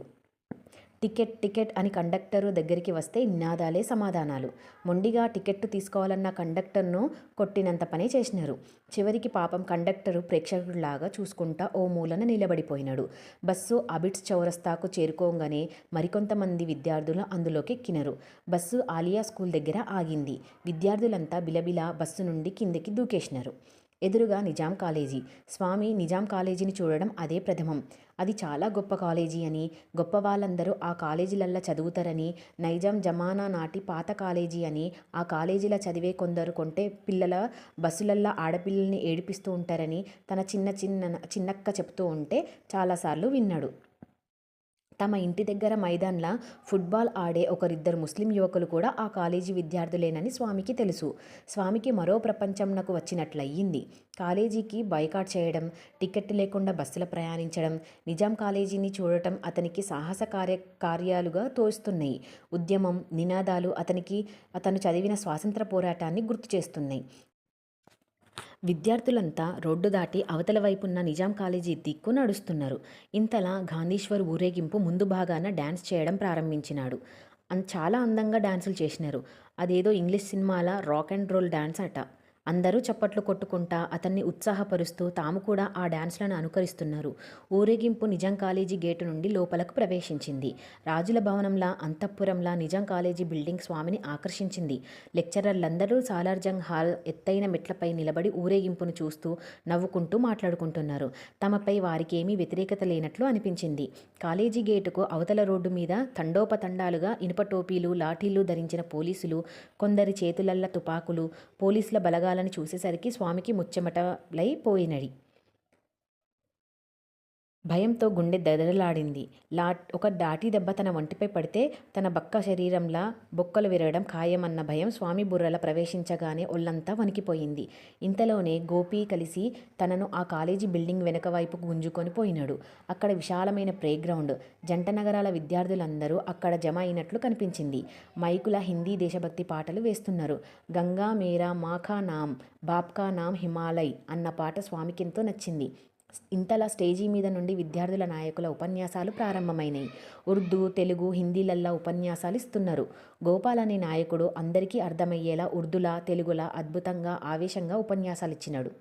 [SPEAKER 1] టికెట్ టికెట్ అని కండక్టరు దగ్గరికి వస్తే నినాదాలే సమాధానాలు. మొండిగా టికెట్టు తీసుకోవాలన్న కండక్టర్ను కొట్టినంత పనే చేసినారు. చివరికి పాపం కండక్టరు ప్రేక్షకుడిలాగా చూసుకుంటా ఓ మూలన నిలబడిపోయినాడు. బస్సు అబిడ్స్ చౌరస్తాకు చేరుకోగానే మరికొంతమంది విద్యార్థులు అందులోకి ఎక్కినారు. బస్సు ఆలియా స్కూల్ దగ్గర ఆగింది. విద్యార్థులంతా బిలబిలా బస్సు నుండి కిందకి దూకేసినారు. ఎదురుగా నిజాం కాలేజీ. స్వామి నిజాం కాలేజీని చూడడం అదే ప్రథమం. అది చాలా గొప్ప కాలేజీ అని, గొప్ప వాళ్ళందరూ ఆ కాలేజీలల్లో చదువుతారని, నైజాం జమానా నాటి పాత కాలేజీ అని, ఆ కాలేజీలో చదివే కొందరు కొంటే పిల్లల బస్సులల్లో ఆడపిల్లల్ని ఏడిపిస్తూ ఉంటారని తన చిన్నక్క చెప్తూ ఉంటే చాలాసార్లు విన్నాడు. తమ ఇంటి దగ్గర మైదాన్లా ఫుట్బాల్ ఆడే 1-2 ముస్లిం యువకులు కూడా ఆ కాలేజీ విద్యార్థులేనని స్వామికి తెలుసు. స్వామికి మరో ప్రపంచంనకు వచ్చినట్లయింది. కాలేజీకి బాయ్కాట్ చేయడం, టికెట్ లేకుండా బస్సులో ప్రయాణించడం, నిజాం కాలేజీని చూడటం అతనికి సాహస కార్యాలుగా తోస్తున్నాయి. ఉద్యమం, నినాదాలు అతను చదివిన స్వాతంత్ర పోరాటాన్ని గుర్తు చేస్తున్నాయి. విద్యార్థులంతా రోడ్డు దాటి అవతల వైపున్న నిజాం కాలేజీ దిక్కు నడుస్తున్నారు. ఇంతలా గాంధీశ్వర్ ఊరేగింపు ముందు భాగాన డాన్స్ చేయడం ప్రారంభించినాడు. చాలా అందంగా డాన్సులు చేసినారు. అదేదో ఇంగ్లీష్ సినిమాల రాక్ అండ్ రోల్ డాన్స్ అట. అందరూ చప్పట్లు కొట్టుకుంటా అతన్ని ఉత్సాహపరుస్తూ తాము కూడా ఆ డాన్స్‌లను అనుకరిస్తున్నారు. ఊరేగింపు నిజాం కాలేజీ గేటు నుండి లోపలకు ప్రవేశించింది. రాజుల భవనంలా, అంతఃపురంలా నిజాం కాలేజీ బిల్డింగ్ స్వామిని ఆకర్షించింది. లెక్చరర్లందరూ సాలార్జంగ్ హాల్ ఎత్తైన మెట్లపై నిలబడి ఊరేగింపును చూస్తూ, నవ్వుకుంటూ మాట్లాడుకుంటున్నారు. తమపై వారికేమీ వ్యతిరేకత లేనట్లు అనిపించింది. కాలేజీ గేటుకు అవతల రోడ్డు మీద తండోపతండాలుగా ఇనుప టోపీలు, లాఠీలు ధరించిన పోలీసులు, కొందరి చేతులల్ల తుపాకులు. పోలీసుల బలగాలను చూసేసరికి స్వామికి ముచ్చెమటలై పోయినవి. భయంతో గుండె దడదడలాడింది. ఒక డాటి దెబ్బ తన ఒంటిపై పడితే తన బక్క శరీరంలా బొక్కలు విరగడం ఖాయమన్న భయం స్వామి బుర్రల ప్రవేశించగానే ఒళ్లంతా వణికిపోయింది. ఇంతలోనే గోపి కలిసి తనను ఆ కాలేజీ బిల్డింగ్ వెనక వైపుకు గుంజుకొని పోయినాడు. అక్కడ విశాలమైన ప్లేగ్రౌండ్. జంట నగరాల విద్యార్థులందరూ అక్కడ జమ అయినట్లు కనిపించింది. మైకుల హిందీ దేశభక్తి పాటలు వేస్తున్నారు. గంగా మేరా మాఖా నామ్, బాప్కా నామ్ హిమాలయ్ అన్న పాట స్వామికెంతో నచ్చింది. ఇంతలా స్టేజీ మీద నుండి విద్యార్థుల నాయకుల ఉపన్యాసాలు ప్రారంభమైనాయి. ఉర్దూ, తెలుగు, హిందీలల్లా ఉపన్యాసాలు ఇస్తున్నారు. గోపాల్ అనే నాయకుడు అందరికీ అర్థమయ్యేలా ఉర్దూలా, తెలుగులా అద్భుతంగా, ఆవేశంగా ఉపన్యాసాలిచ్చినాడు.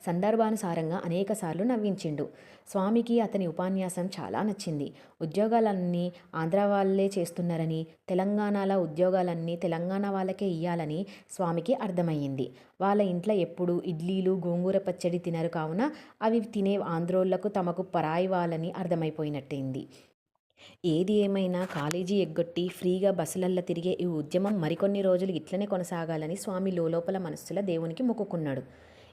[SPEAKER 1] సందర్భానుసారంగా అనేకసార్లు నవ్వించిండు. స్వామికి అతని ఉపన్యాసం చాలా నచ్చింది. ఉద్యోగాలన్నీ ఆంధ్ర వాళ్ళే చేస్తున్నారని, తెలంగాణలో ఉద్యోగాలన్నీ తెలంగాణ వాళ్ళకే ఇయ్యాలని స్వామికి అర్థమయ్యింది. వాళ్ళ ఇంట్లో ఎప్పుడూ ఇడ్లీలు, గోంగూర పచ్చడి తినరు కావున అవి తినే ఆంధ్రోళ్లకు తమకు పరాయి వాళ్ళని అర్థమైపోయినట్టయింది. ఏది ఏమైనా కాలేజీ ఎగ్గొట్టి ఫ్రీగా బస్సులల్ల తిరిగే ఈ ఉద్యమం మరికొన్ని రోజులు ఇట్లనే కొనసాగాలని స్వామి లోలోపల మనస్సుల దేవునికి మొక్కుకున్నాడు.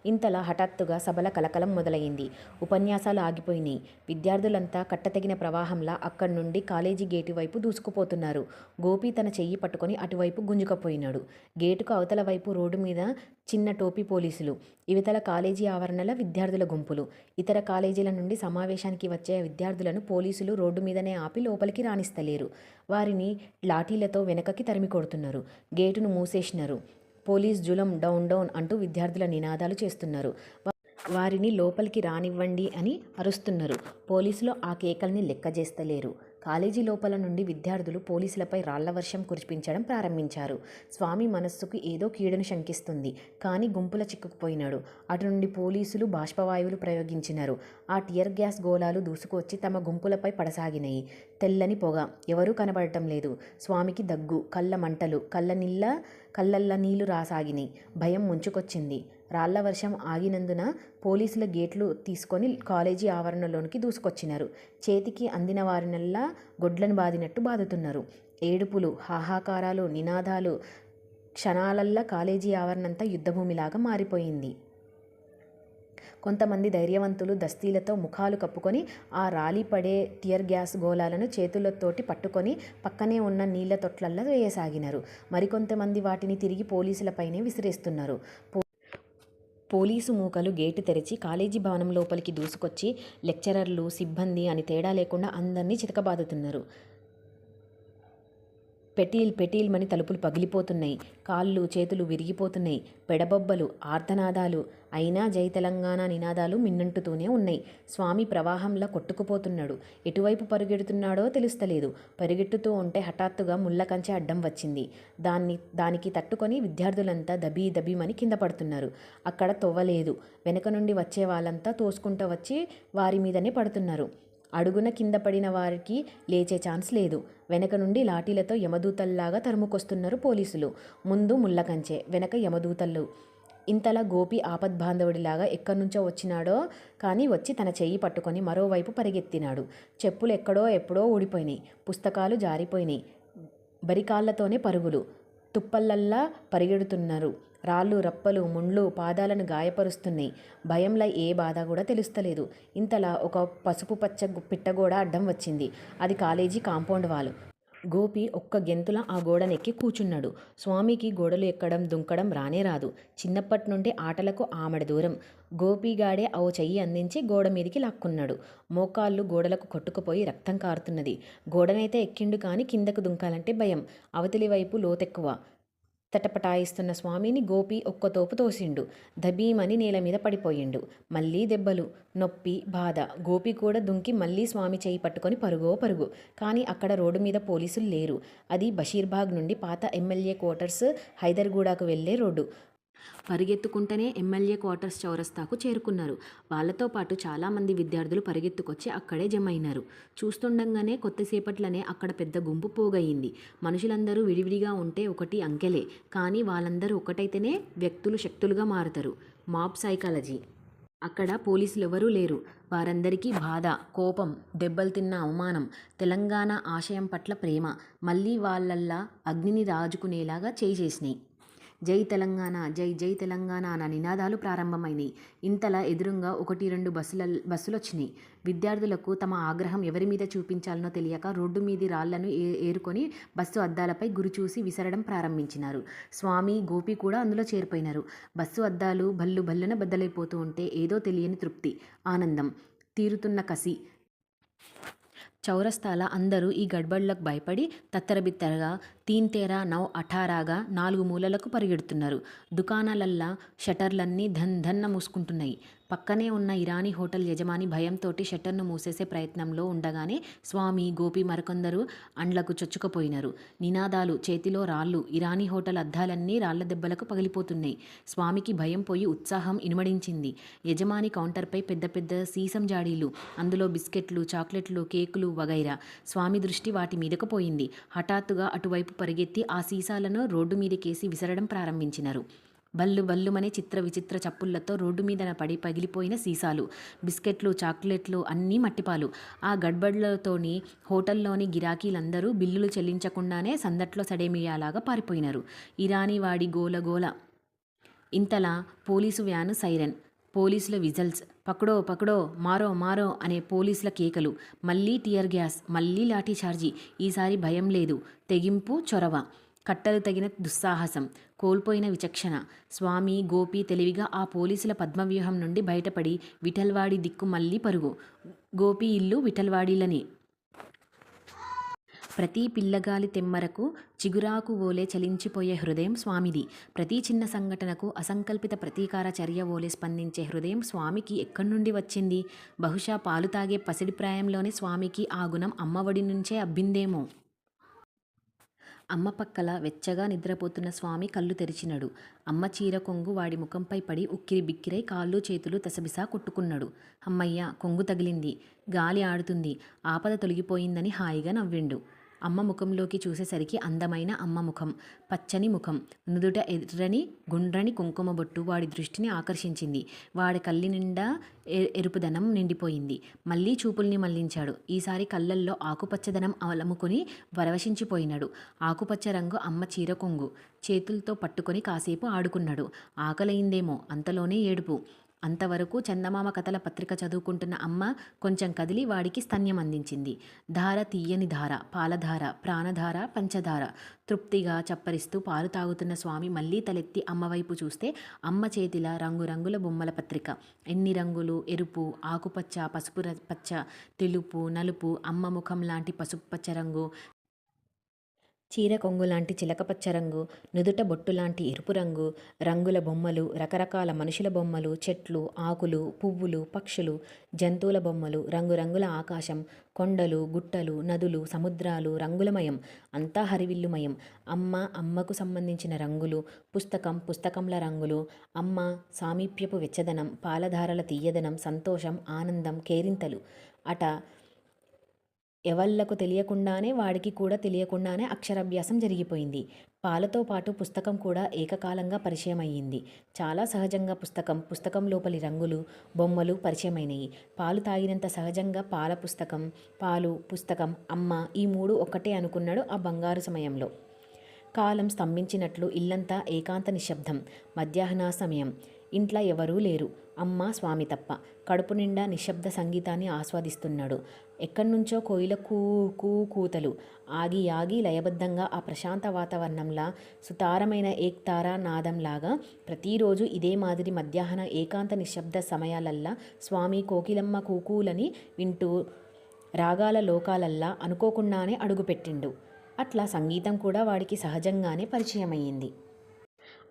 [SPEAKER 1] ఇంతలా హఠాత్తుగా సభల కలకలం మొదలైంది. ఉపన్యాసాలు ఆగిపోయినాయి. విద్యార్థులంతా కట్టతగిన ప్రవాహంలా అక్కడి నుండి కాలేజీ గేటు వైపు దూసుకుపోతున్నారు. గోపి తన చెయ్యి పట్టుకొని అటువైపు గుంజుకుపోయినాడు. గేటుకు అవతల వైపు రోడ్డు మీద చిన్న టోపీ పోలీసులు, ఇవతల కాలేజీ ఆవరణల విద్యార్థుల గుంపులు. ఇతర కాలేజీల నుండి సమావేశానికి వచ్చే విద్యార్థులను పోలీసులు రోడ్డు మీదనే ఆపి లోపలికి రానిస్తలేరు. వారిని లాఠీలతో వెనకకి తరిమి కొడుతున్నారు. గేటును మూసేసినారు. పోలీస్ జులం, డౌన్ డౌన్ అంటూ విద్యార్థుల నినాదాలు చేస్తున్నారు. వారిని లోపలికి రానివ్వండి అని అరుస్తున్నారు. పోలీసులు ఆ కేకల్ని లెక్కజేస్తలేరు. కాలేజీ లోపల నుండి విద్యార్థులు పోలీసులపై రాళ్ల వర్షం కురిపించడం ప్రారంభించారు. స్వామి మనస్సుకు ఏదో కీడును శంకిస్తుంది. కానీ గుంపుల చిక్కుకుపోయినాడు. అటు నుండి పోలీసులు బాష్పవాయువులు ప్రయోగించినారు. ఆ టియర్ గ్యాస్ గోళాలు దూసుకొచ్చి తమ గుంపులపై పడసాగినాయి. తెల్లని పొగ, ఎవరూ కనబడటం లేదు. స్వామికి దగ్గు, కళ్ళ మంటలు, కళ్ళల్ల నీళ్లు రాసాగినాయి. భయం ముంచుకొచ్చింది. రాళ్ల వర్షం ఆగినందున పోలీసుల గేట్లు తీసుకొని కాలేజీ ఆవరణలోనికి దూసుకొచ్చినారు. చేతికి అందిన వారినల్లా గొడ్లను బాదినట్టు బాదుతున్నారు. ఏడుపులు, హాహాకారాలు, నినాదాలు. క్షణాలల్లా కాలేజీ ఆవరణంతా యుద్ధభూమిలాగా మారిపోయింది. కొంతమంది ధైర్యవంతులు దస్తీలతో ముఖాలు కప్పుకొని ఆ రాలిపడే టియర్ గ్యాస్ గోళాలను చేతులతోటి పట్టుకొని పక్కనే ఉన్న నీళ్ల తొట్లల్లో వేయసాగినారు. మరికొంతమంది వాటిని తిరిగి పోలీసులపైనే విసిరేస్తున్నారు. పోలీసు మూకలు గేటు తెరిచి కాలేజీ భవనం లోపలికి దూసుకొచ్చి లెక్చరర్లు, సిబ్బంది అని తేడా లేకుండా అందరినీ చితకబాదుతున్నారు. పెటీల్మని తలుపులు పగిలిపోతున్నాయి. కాళ్ళు, చేతులు విరిగిపోతున్నాయి. పెడబొబ్బలు, ఆర్తనాదాలు. అయినా జై తెలంగాణ నినాదాలు మిన్నంటుతూనే ఉన్నాయి. స్వామి ప్రవాహంలా కొట్టుకుపోతున్నాడు. ఎటువైపు పరుగెడుతున్నాడో తెలుస్తలేదు. పరిగెట్టుతూ ఉంటే హఠాత్తుగా ముళ్ళ కంచె అడ్డం వచ్చింది. దానికి తట్టుకొని విద్యార్థులంతా దబీమని కింద పడుతున్నారు. అక్కడ తొవ్వలేదు. వెనక నుండి వచ్చే వాళ్ళంతా తోసుకుంటూ వచ్చి వారి మీదనే పడుతున్నారు. అడుగున కింద పడిన వారికి లేచే ఛాన్స్ లేదు. వెనక నుండి లాఠీలతో యమదూతల్లాగా తరుముకొస్తున్నారు పోలీసులు. ముందు ముళ్ళకంచె, వెనక యమదూతలు. ఇంతలా గోపి ఆపద్బాంధవుడిలాగా ఎక్కడి నుంచో వచ్చినాడో కానీ వచ్చి తన చెయ్యి పట్టుకొని మరోవైపు పరిగెత్తినాడు. చెప్పులు ఎప్పుడో ఊడిపోయినాయి. పుస్తకాలు జారిపోయినాయి. బరికాళ్లతోనే పరుగులు. తుప్పల్లల్లా పరిగెడుతున్నారు. రాళ్ళు, రప్పలు, ముండ్లు పాదాలను గాయపరుస్తున్నాయి. భయంలో ఏ బాధ కూడా తెలుస్తలేదు. ఇంతలా ఒక పసుపు పచ్చ పిట్టగోడ అడ్డం వచ్చింది. అది కాలేజీ కాంపౌండ్ వాల్. గోపి ఒక్క గెంతుల ఆ గోడనెక్కి కూచున్నాడు. స్వామికి గోడలు ఎక్కడం, దుంకడం రానే రాదు. చిన్నప్పటి నుండి ఆటలకు ఆమడ దూరం. గోపిగాడే ఓ చెయ్యి అందించి గోడ మీదికి లాక్కున్నాడు. మోకాళ్ళు గోడలకు కొట్టుకుపోయి రక్తం కారుతున్నది. గోడనైతే ఎక్కిండు కానీ కిందకు దుంకాలంటే భయం. అవతలి వైపు లోతెక్కువ. తటపటాయిస్తున్న స్వామిని గోపి ఒక్కతోపు తోసిండు. దబీమని నేల మీద పడిపోయిండు. మళ్ళీ దెబ్బలు, నొప్పి, బాధ. గోపి కూడా దుంకి మళ్ళీ స్వామి చేయి పట్టుకొని పరుగో పరుగు. కానీ అక్కడ రోడ్డు మీద పోలీసులు లేరు. అది బషీర్బాగ్ నుండి పాత ఎమ్మెల్యే క్వార్టర్స్ హైదర్గూడకు వెళ్లే రోడ్డు. పరిగెత్తుకుంటేనే ఎమ్మెల్యే క్వార్టర్స్ చౌరస్తాకు చేరుకున్నారు. వాళ్ళతో పాటు చాలామంది విద్యార్థులు పరిగెత్తుకొచ్చి అక్కడే జమైనారు. చూస్తుండగానే కొద్దిసేపట్లనే అక్కడ పెద్ద గుంపు పోగయింది. మనుషులందరూ విడివిడిగా ఉంటే ఒకటి అంకెలే, కానీ వాళ్ళందరూ ఒకటైతేనే వ్యక్తులు శక్తులుగా మారుతారు. Mob psychology. అక్కడ పోలీసులు ఎవరూ లేరు. వారందరికీ బాధ, కోపం, దెబ్బలు తిన్న అవమానం, తెలంగాణ ఆశయం పట్ల ప్రేమ మళ్ళీ వాళ్ళల్లా అగ్నిని రాజుకునేలాగా చేసినాయి. జై తెలంగాణ, జై జై తెలంగాణ అన్న నినాదాలు ప్రారంభమైనాయి. ఇంతలా ఎదురుగా 1-2 బస్సులొచ్చినాయి. విద్యార్థులకు తమ ఆగ్రహం ఎవరి మీద చూపించాలనో తెలియక రోడ్డు మీది రాళ్లను ఏరుకొని బస్సు అద్దాలపై గురిచూసి విసరడం ప్రారంభించినారు. స్వామి, గోపి కూడా అందులో చేరిపోయినారు. బస్సు అద్దాలు భల్లు భల్లున బద్దలైపోతూ ఉంటే ఏదో తెలియని తృప్తి, ఆనందం, తీరుతున్న కసి. చౌరస్తాల అందరూ ఈ గడ్బడ్లకు భయపడి తత్తరబిత్తరగా తీన్తేరా నౌ అఠారాగా 4 మూలలకు పరిగెడుతున్నారు. దుకాణాలల్లా షటర్లన్నీ ధన్న మూసుకుంటున్నాయి. పక్కనే ఉన్న ఇరానీ హోటల్ యజమాని భయంతోటి షట్టర్ను మూసేసే ప్రయత్నంలో ఉండగానే స్వామి, గోపి మరికొందరు అండ్లకు చొచ్చుకుపోయినారు. నినాదాలు, చేతిలో రాళ్ళు. ఇరానీ హోటల్ అద్దాలన్నీ రాళ్ల దెబ్బలకు పగిలిపోతున్నాయి. స్వామికి భయం పోయి ఉత్సాహం ఇనుమడించింది. యజమాని కౌంటర్పై పెద్ద పెద్ద సీసం జాడీలు, అందులో బిస్కెట్లు, చాక్లెట్లు, కేకులు వగైరా. స్వామి దృష్టి వాటి మీదకు పోయింది. హఠాత్తుగా అటువైపు పరిగెత్తి ఆ సీసాలను రోడ్డు మీదకేసి విసరడం ప్రారంభించినారు. బల్లు బల్లుమనే చిత్ర విచిత్ర చప్పుళ్లతో రోడ్డు మీద పడి పగిలిపోయిన సీసాలు, బిస్కెట్లు, చాక్లెట్లు అన్నీ మట్టిపాలు. ఆ గడ్బడ్లతోని హోటల్లోని గిరాకీలందరూ బిల్లులు చెల్లించకుండానే సందట్లో సడేమియాలాగా పారిపోయినారు. ఇరానీ వాడి గోల. ఇంతలా పోలీసు వ్యాను సైరన్, పోలీసుల విజల్స్, పకడో పకడో, మారో అనే పోలీసుల కేకలు, మళ్ళీ టియర్ గ్యాస్, మళ్ళీ లాఠీచార్జీ. ఈసారి భయం లేదు, తెగింపు, చొరవ, కట్టలు తగిన దుస్సాహసం, కోల్పోయిన విచక్షణ. స్వామి, గోపి తెలివిగా ఆ పోలీసుల పద్మవ్యూహం నుండి బయటపడి విఠల్వాడి దిక్కు మళ్ళీ పరుగు. గోపి ఇల్లు విఠల్వాడిలనే. ప్రతి పిల్లగాలి తెమ్మరకు చిగురాకు ఓలే చలించిపోయే హృదయం స్వామిది. ప్రతి చిన్న సంఘటనకు అసంకల్పిత ప్రతీకార చర్య ఓలే స్పందించే హృదయం స్వామికి ఎక్కడి నుండి వచ్చింది? బహుశా పాలు తాగే పసిడి ప్రాయంలోనే స్వామికి ఆ గుణం అమ్మఒడి నుంచే అబ్బిందేమో. అమ్మ పక్కల వెచ్చగా నిద్రపోతున్న స్వామి కళ్ళు తెరిచినడు. అమ్మ చీర కొంగు వాడి ముఖంపై పడి ఉక్కిరి బిక్కిరై కాళ్ళు చేతులు తసబిసా కొట్టుకున్నాడు. అమ్మయ్య, కొంగు తగిలింది, గాలి ఆడుతుంది, ఆపద తొలగిపోయిందని హాయిగా నవ్విండు. అమ్మ ముఖంలోకి చూసేసరికి అందమైన అమ్మ ముఖం, పచ్చని ముఖం, నుదుట ఎర్రని గుండ్రని కుంకుమ బొట్టు వాడి దృష్టిని ఆకర్షించింది. వాడి కళ్ళి నిండా ఎరుపుదనం నిండిపోయింది. మళ్ళీ చూపుల్ని మళ్లించాడు. ఈసారి కళ్ళల్లో ఆకుపచ్చదనం అలముకొని పరవశించిపోయినాడు. ఆకుపచ్చ రంగు అమ్మ చీర కొంగు చేతులతో పట్టుకొని కాసేపు ఆడుకున్నాడు. ఆకలైందేమో, అంతలోనే ఏడుపు. అంతవరకు చందమామ కథల పత్రిక చదువుకుంటున్న అమ్మ కొంచెం కదిలి వాడికి స్తన్యం అందించింది. ధార, తీయని ధార, పాలధార, ప్రాణధార, పంచదార. తృప్తిగా చప్పరిస్తూ పాలు తాగుతున్న స్వామి మళ్ళీ తలెత్తి అమ్మవైపు చూస్తే అమ్మ చేతిల రంగురంగుల బొమ్మల పత్రిక. ఎన్ని రంగులు! ఎరుపు, ఆకుపచ్చ, పసుపు పచ్చ, తెలుపు, నలుపు, అమ్మ ముఖం లాంటి పసుపు పచ్చ రంగు, చీర కొంగు లాంటి చిలకపచ్చ రంగు, నుదుట బొట్టు లాంటి ఎరుపు రంగు, రంగుల బొమ్మలు, రకరకాల మనుషుల బొమ్మలు, చెట్లు, ఆకులు, పువ్వులు, పక్షులు, జంతువుల బొమ్మలు, రంగురంగుల ఆకాశం, కొండలు, గుట్టలు, నదులు, సముద్రాలు, రంగులమయం. అంతా హరివిల్లుమయం. అమ్మకు సంబంధించిన రంగులు, పుస్తకంల రంగులు, అమ్మ సామీప్యపు వెచ్చదనం, పాలధారల తీయదనం, సంతోషం, ఆనందం, కేరింతలు. అట ఎవళ్లకు తెలియకుండానే, వాడికి కూడా తెలియకుండానే అక్షరాభ్యాసం జరిగిపోయింది. పాలతో పాటు పుస్తకం కూడా ఏకకాలంగా పరిచయం అయ్యింది. చాలా సహజంగా పుస్తకం లోపలి రంగులు, బొమ్మలు పరిచయమైనయి. పాలు తాగినంత సహజంగా పాలు, పుస్తకం, అమ్మ ఈ 3 ఒక్కటే అనుకున్నాడు ఆ బంగారు సమయంలో. కాలం స్తంభించినట్లు ఇల్లంతా ఏకాంత నిశ్శబ్దం. మధ్యాహ్న సమయం. ఇంట్లో ఎవరూ లేరు. అమ్మ, స్వామి తప్ప. కడుపు నిండా నిశ్శబ్ద సంగీతాన్ని ఆస్వాదిస్తున్నాడు. ఎక్కడ్నుంచో కోయిల కూతలు ఆగి లయబద్ధంగా ఆ ప్రశాంత వాతావరణంలా సుతారమైన ఏక్తారా నాదంలాగా ప్రతిరోజు ఇదే మాదిరి మధ్యాహ్న ఏకాంత నిశ్శబ్ద సమయాలల్లా స్వామి కోకిలమ్మ కూకూలని వింటూ రాగాల లోకాలల్లా అనుకోకుండానే అడుగుపెట్టిండు. అట్లా సంగీతం కూడా వాడికి సహజంగానే పరిచయమయ్యింది.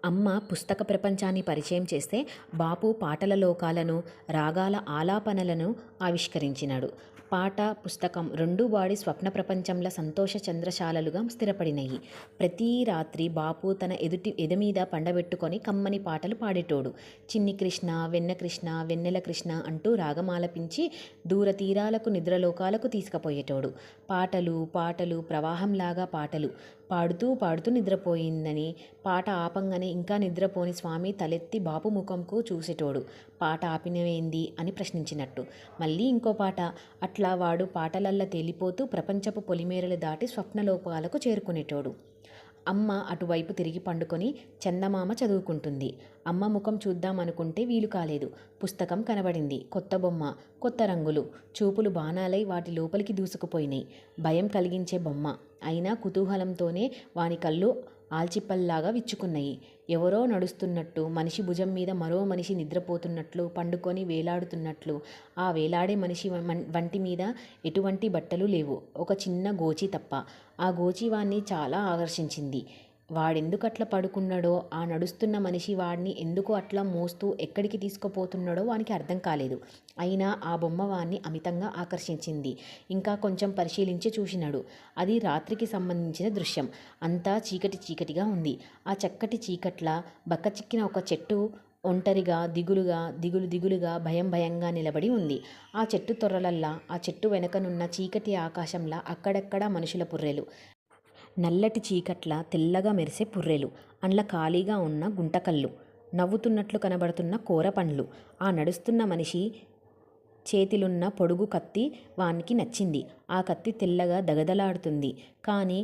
[SPEAKER 1] అమ్మ పుస్తక ప్రపంచాన్ని పరిచయం చేస్తే బాపు పాటల లోకాలను, రాగాల ఆలాపనలను ఆవిష్కరించినాడు. పాట, పుస్తకం రెండూ వాడి స్వప్న ప్రపంచంలో సంతోష చంద్రశాలలుగా స్థిరపడినయి. ప్రతి రాత్రి బాపు తన ఎదమీద పండబెట్టుకొని కమ్మని పాటలు పాడేటోడు. చిన్ని కృష్ణ, వెన్న కృష్ణ, వెన్నెల కృష్ణ అంటూ రాగమాలపించి దూరతీరాలకు నిద్రలోకాలకు తీసుకుపోయేటోడు. పాటలు పాటలు ప్రవాహంలాగా పాటలు పాడుతూ పాడుతూ నిద్రపోయిందని, పాట ఆపంగానే ఇంకా నిద్రపోని స్వామి తలెత్తి బాపు ముఖంకు చూసేటోడు. పాట ఆపినవేంది అని ప్రశ్నించినట్టు. మళ్ళీ ఇంకో పాట. అట్లా వాడు పాటలల్లా తేలిపోతూ ప్రపంచపు పొలిమేరలు దాటి స్వప్నలోకాలకు చేరుకునేటోడు. అమ్మ అటువైపు తిరిగి పండుకొని చందమామ చదువుకుంటుంది. అమ్మ ముఖం చూద్దామనుకుంటే వీలు కాలేదు. పుస్తకం కనబడింది. కొత్త బొమ్మ, కొత్త రంగులు, చూపులు బాణాలై వాటి లోపలికి దూసుకుపోయినాయి. భయం కలిగించే బొమ్మ అయినా కుతూహలంతోనే వాని కళ్ళు ఆల్చిప్పల్లాగా విచ్చుకున్నాయి. ఎవరో నడుస్తున్నట్టు, మనిషి భుజం మీద మరో మనిషి నిద్రపోతున్నట్లు, పండుకొని వేలాడుతున్నట్లు. ఆ వేలాడే మనిషి వంటి మీద ఎటువంటి బట్టలు లేవు, ఒక చిన్న గోచి తప్ప. ఆ గోచి వాణ్ణి చాలా ఆకర్షించింది. వాడెందుకట్లా పడుకున్నాడో, ఆ నడుస్తున్న మనిషి వాడిని ఎందుకు అట్లా మోస్తూ ఎక్కడికి తీసుకుపోతున్నాడో వానికి అర్థం కాలేదు. అయినా ఆ బొమ్మ వాణ్ణి అమితంగా ఆకర్షించింది. ఇంకా కొంచెం పరిశీలించి చూసినాడు. అది రాత్రికి సంబంధించిన దృశ్యం. అంతా చీకటి చీకటిగా ఉంది. ఆ చక్కటి చీకట్ల బక్కచిక్కిన ఒక చెట్టు ఒంటరిగా, దిగులుగా భయం భయంగా నిలబడి ఉంది. ఆ చెట్టు తొర్రలల్లా, ఆ చెట్టు వెనకనున్న చీకటి ఆకాశంలా అక్కడక్కడా మనుషుల పుర్రెలు, నల్లటి చీకట్ల తెల్లగా మెరిసే పుర్రెలు, అండ్ల ఖాళీగా ఉన్న గుంటకళ్ళు, నవ్వుతున్నట్లు కనబడుతున్న కూర పండ్లు. ఆ నడుస్తున్న మనిషి చేతిలున్న పొడుగు కత్తి వానికి నచ్చింది. ఆ కత్తి తెల్లగా దగదలాడుతుంది. కానీ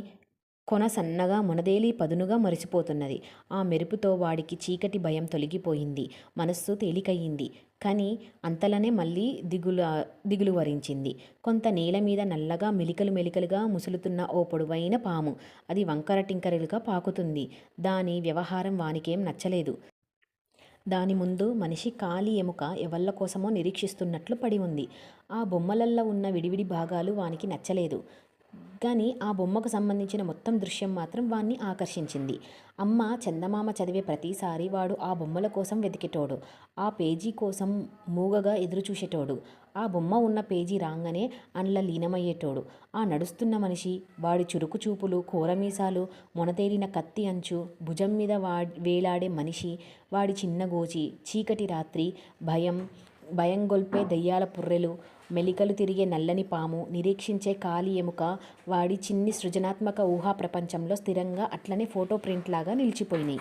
[SPEAKER 1] కొన సన్నగా మునదేలి పదునుగా మరిసిపోతున్నది. ఆ మెరుపుతో వాడికి చీకటి భయం తొలగిపోయింది. మనస్సు తేలికయ్యింది. కానీ అంతలోనే మళ్ళీ దిగులు వరించింది. కొంత నేల మీద నల్లగా మెలికలుగా ముసులుతున్న ఓ పొడవైన పాము. అది వంకర టింకరలుగా పాకుతుంది. దాని వ్యవహారం వానికేం నచ్చలేదు. దాని ముందు మనిషి కాలి ఎముక ఎవళ్ళ కోసమో నిరీక్షిస్తున్నట్లు పడి ఉంది. ఆ బొమ్మలల్లో ఉన్న విడివిడి భాగాలు వానికి నచ్చలేదు. కానీ ఆ బొమ్మకు సంబంధించిన మొత్తం దృశ్యం మాత్రం వాణ్ణి ఆకర్షించింది. అమ్మ చందమామ చదివే ప్రతిసారి వాడు ఆ బొమ్మల కోసం వెతికేటోడు. ఆ పేజీ కోసం మూగగా ఎదురుచూసేటోడు. ఆ బొమ్మ ఉన్న పేజీ రాగానే అండ్ల లీనమయ్యేటోడు. ఆ నడుస్తున్న మనిషి, వాడి చురుకు చూపులు, కోరమీసాలు, మొనతేలిన కత్తి అంచు, భుజం మీద వేలాడే మనిషి, వాడి చిన్న గోచి, చీకటి రాత్రి, భయం గొల్పే దెయ్యాల పుర్రెలు, మెలికలు తిరిగే నల్లని పాము, నిరీక్షించే కాలి ఎముక వాడి చిన్ని సృజనాత్మక ఊహా ప్రపంచంలో స్థిరంగా అట్లనే ఫోటో ప్రింట్ లాగా నిలిచిపోయినాయి.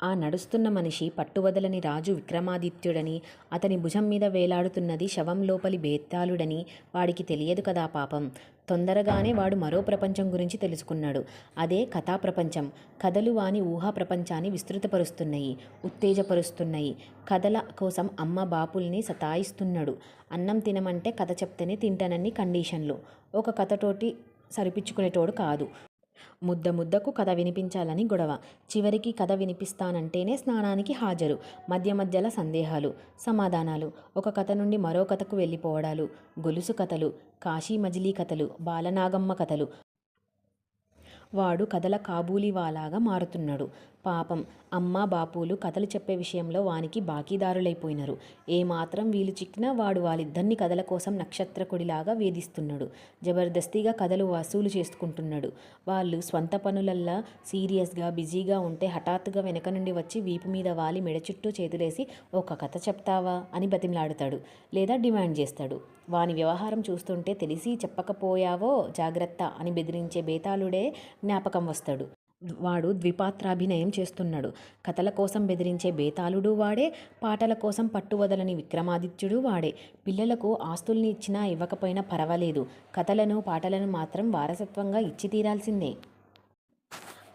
[SPEAKER 1] ఆ నడుస్తున్న మనిషి పట్టువదలని రాజు విక్రమాదిత్యుడని, అతని భుజం మీద వేలాడుతున్నది శవం లోపలి బేతాళుడని వాడికి తెలియదు కదా పాపం. తొందరగానే వాడు మరో ప్రపంచం గురించి తెలుసుకున్నాడు. అదే కథా ప్రపంచం. కథలు వాని ఊహా ప్రపంచాన్ని విస్తృతపరుస్తున్నాయి, ఉత్తేజపరుస్తున్నాయి. కథల కోసం అమ్మ బాపుల్ని సతాయిస్తున్నాడు. అన్నం తినమంటే కథ చెప్తేనే తింటానని కండిషన్లు. ఒక కథతోటి సరిపించుకునేటోడు కాదు. ముద్దకు కథ వినిపించాలని గొడవ. చివరికి కథ వినిపిస్తానంటేనే స్నానానికి హాజరు. మధ్యల సందేహాలు, సమాధానాలు. ఒక కథ నుండి మరో కథకు వెళ్ళిపోవడాలు. గొలుసు కథలు, కాశీ మజిలీ కథలు, బాలనాగమ్మ కథలు. వాడు కథల కాబూలీవాలాగా మారుతున్నాడు. పాపం అమ్మ బాపులు కథలు చెప్పే విషయంలో వానికి బాకీదారులైపోయినారు. ఏమాత్రం వీలు చిక్కినా వాడు వాళ్ళిద్దరిని కథల కోసం నక్షత్రకుడిలాగా వేధిస్తున్నాడు. జబర్దస్తిగా కథలు వసూలు చేసుకుంటున్నాడు. వాళ్ళు స్వంత పనులల్లా సీరియస్గా బిజీగా ఉంటే హఠాత్తుగా వెనక నుండి వచ్చి వీపు మీద వాలి మెడ చుట్టూ చేతులేసి ఒక కథ చెప్తావా అని బతిమలాడుతాడు, లేదా డిమాండ్ చేస్తాడు. వాని వ్యవహారం చూస్తుంటే తెలిసి చెప్పకపోయావో జాగ్రత్త అని బెదిరించే బేతాళుడే జ్ఞాపకం వస్తాడు. వాడు ద్విపాత్రాభినయం చేస్తున్నాడు. కథల కోసం బెదిరించే బేతాళుడు వాడే, పాటల కోసం పట్టువదలని విక్రమాదిత్యుడు వాడే. పిల్లలకు ఆస్తుల్ని ఇచ్చినా ఇవ్వకపోయినా పర్వాలేదు, కథలను పాటలను మాత్రం వారసత్వంగా ఇచ్చి తీరాల్సిందే.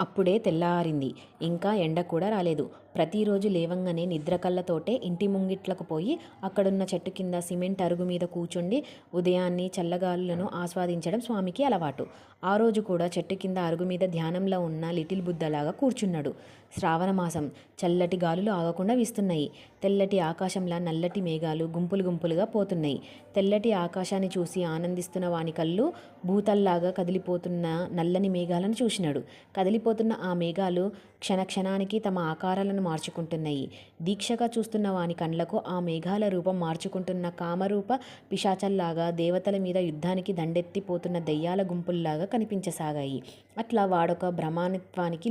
[SPEAKER 1] అప్పుడే తెల్లారింది. ఇంకా ఎండ కూడా రాలేదు. ప్రతిరోజు లేవంగానే నిద్ర కళ్ళతోటే ఇంటి ముంగిట్లకు పోయి అక్కడున్న చెట్టు కింద సిమెంట్ అరుగు మీద కూర్చుండి ఉదయాన్ని చల్లగాలులను ఆస్వాదించడం స్వామికి అలవాటు. ఆ రోజు కూడా చెట్టు కింద అరుగు మీద ధ్యానంలో ఉన్న లిటిల్ బుద్ధలాగా కూర్చున్నాడు. శ్రావణ మాసం, చల్లటి గాలులు ఆగకుండా వీస్తున్నాయి. తెల్లటి ఆకాశంలా నల్లటి మేఘాలు గుంపులు గుంపులుగా పోతున్నాయి. తెల్లటి ఆకాశాన్ని చూసి ఆనందిస్తున్న వాని కళ్ళు భూతల్లాగా కదిలిపోతున్న నల్లని మేఘాలను చూసినాడు. కదిలిపోతున్న ఆ మేఘాలు క్షణక్షణానికి తమ ఆకారాలను మార్చుకుంటున్నాయి. దీక్షగా చూస్తున్న వాని కండ్లకు ఆ మేఘాల రూపం మార్చుకుంటున్న కామరూప పిశాచల్లాగా దేవతల మీద యుద్ధానికి దండెత్తిపోతున్న దెయ్యాల గుంపుల్లాగా కనిపించసాగాయి. అట్లా వాడొక భ్రమానిత్వానికి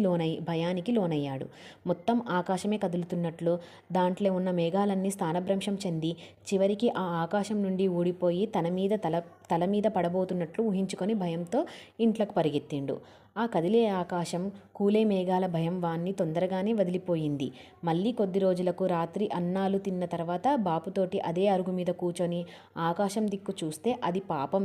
[SPEAKER 1] భయానికి లోనయ్యాడు. మొత్తం ఆకాశమే కదులుతున్నట్లు, దాంట్లో ఉన్న మేఘాలన్నీ స్థానభ్రంశం చెంది చివరికి ఆ ఆకాశం నుండి ఊడిపోయి తల మీద పడబోతున్నట్లు ఊహించుకొని భయంతో ఇంట్లోకి పరిగెత్తిండు. ఆ కదిలే ఆకాశం, కూలే మేఘాల భయం వాణ్ణి తొందరగానే వదిలిపోయింది. మళ్ళీ కొద్ది రోజులకు రాత్రి అన్నాలు తిన్న తర్వాత బాపుతోటి అదే అరుగు మీద కూర్చొని ఆకాశం దిక్కు చూస్తే అది పాపం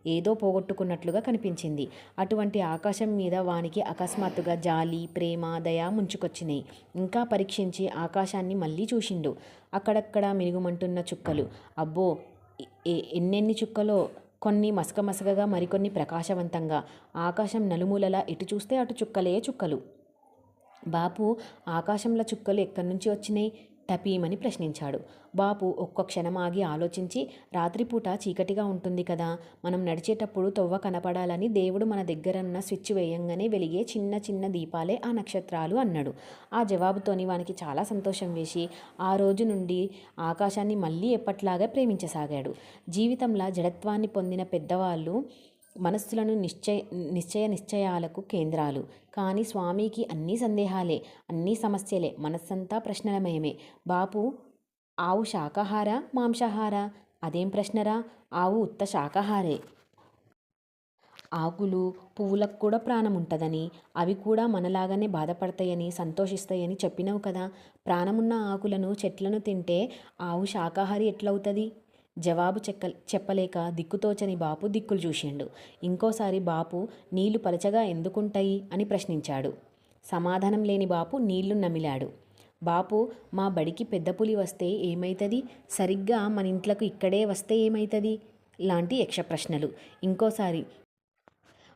[SPEAKER 1] ఏదో పోగొట్టుకున్నట్లుగా కనిపించింది. అటువంటి ఆకాశం మీద వానికి అకస్మాత్తుగా జాలి, ప్రేమ, దయ ముంచుకొచ్చినాయి. ఇంకా పరీక్షించి ఆకాశాన్ని మళ్ళీ చూసిండు. అక్కడక్కడ మినుగుమంటున్న చుక్కలు. అబ్బో, ఎన్నెన్ని చుక్కలో! కొన్ని మసకమసకగా, మరికొన్ని ప్రకాశవంతంగా. ఆకాశం నలుమూలలా ఎటు చూస్తే అటు చుక్కలే చుక్కలు. బాపు, ఆకాశంలో చుక్కలు ఎక్కడి నుంచి వచ్చినాయి? టపీమని ప్రశ్నించాడు. బాపు ఒక్క క్షణం ఆగి ఆలోచించి, రాత్రిపూట చీకటిగా ఉంటుంది కదా, మనం నడిచేటప్పుడు తొవ్వ కనపడాలని దేవుడు మన దగ్గరన్న స్విచ్ వేయంగానే వెలిగే చిన్న చిన్న దీపాలే ఆ నక్షత్రాలు అన్నాడు. ఆ జవాబుతోని వానికి చాలా సంతోషం వేసి ఆ రోజు నుండి ఆకాశాన్ని మళ్ళీ ఎప్పట్లాగా ప్రేమించసాగాడు. జీవితంలో జడత్వాన్ని పొందిన పెద్దవాళ్ళు మనస్సులను నిశ్చయాలకు కేంద్రాలు. కానీ స్వామికి అన్నీ సందేహాలే, అన్నీ సమస్యలే, మనస్సంతా ప్రశ్నలమయమే. బాపు, ఆవు శాకాహార మాంసాహార? అదేం ప్రశ్నరా, ఆవు ఉత్త శాకాహారే. ఆకులు పువ్వులకు కూడా ప్రాణం ఉంటుందని, అవి కూడా మనలాగానే బాధపడతాయని, సంతోషిస్తాయని చెప్పినావు కదా. ప్రాణమున్న ఆకులను చెట్లను తింటే ఆవు శాకాహారి ఎట్లవుతుంది? జవాబు చెప్పలేక దిక్కుతోచని బాపు దిక్కులు చూసిండు. ఇంకోసారి బాపు, నీళ్లు పలచగా ఎందుకుంటాయి అని ప్రశ్నించాడు. సమాధానం లేని బాపు నీళ్లు నమిలాడు. బాపు, మా బడికి పెద్ద పులి వస్తే ఏమైతుంది? సరిగ్గా మన ఇంట్లకు ఇక్కడే వస్తే ఏమైతుంది? లాంటి యక్ష ప్రశ్నలు. ఇంకోసారి,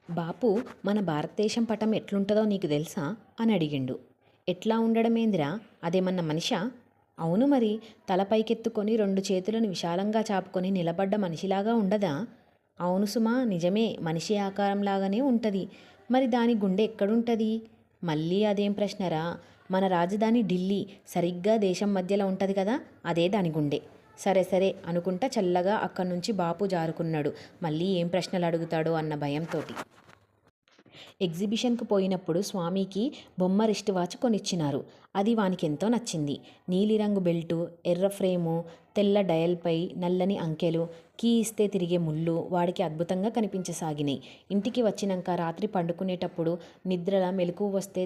[SPEAKER 1] బాపు, మన భారతదేశం పటం ఎట్లుంటుందో నీకు తెలుసా అని అడిగిండు. ఎట్లా ఉండడమేందిరా, అదేమన్నా మనిషా? అవును మరి, తల పైకెత్తుకొని 2 చేతులను విశాలంగా చాపుకొని నిలబడ్డ మనిషిలాగా ఉండదా? అవును సుమా, నిజమే, మనిషి ఆకారంలాగానే ఉంటుంది. మరి దాని గుండె ఎక్కడుంటుంది? మళ్ళీ అదేం ప్రశ్నరా? మన రాజధాని ఢిల్లీ సరిగ్గా దేశం మధ్యలో ఉంటుంది కదా, అదే దాని గుండె. సరే సరే అనుకుంటా చల్లగా అక్కడి నుంచి బాపు జారుకున్నాడు. మళ్ళీ ఏం ప్రశ్నలు అడుగుతాడో అన్న భయంతోటి. ఎగ్జిబిషన్కు పోయినప్పుడు స్వామికి బొమ్మ రిస్ట్ వాచ్ కొనిచ్చినారు. అది వానికి ఎంతో నచ్చింది. నీలిరంగు బెల్టు, ఎర్ర ఫ్రేము, తెల్ల డయల్పై నల్లని అంకెలు, కీ ఇస్తే తిరిగే ముళ్ళు వాడికి అద్భుతంగా కనిపించసాగినాయి. ఇంటికి వచ్చినాక రాత్రి పండుకునేటప్పుడు నిద్రల మెలకువ వస్తే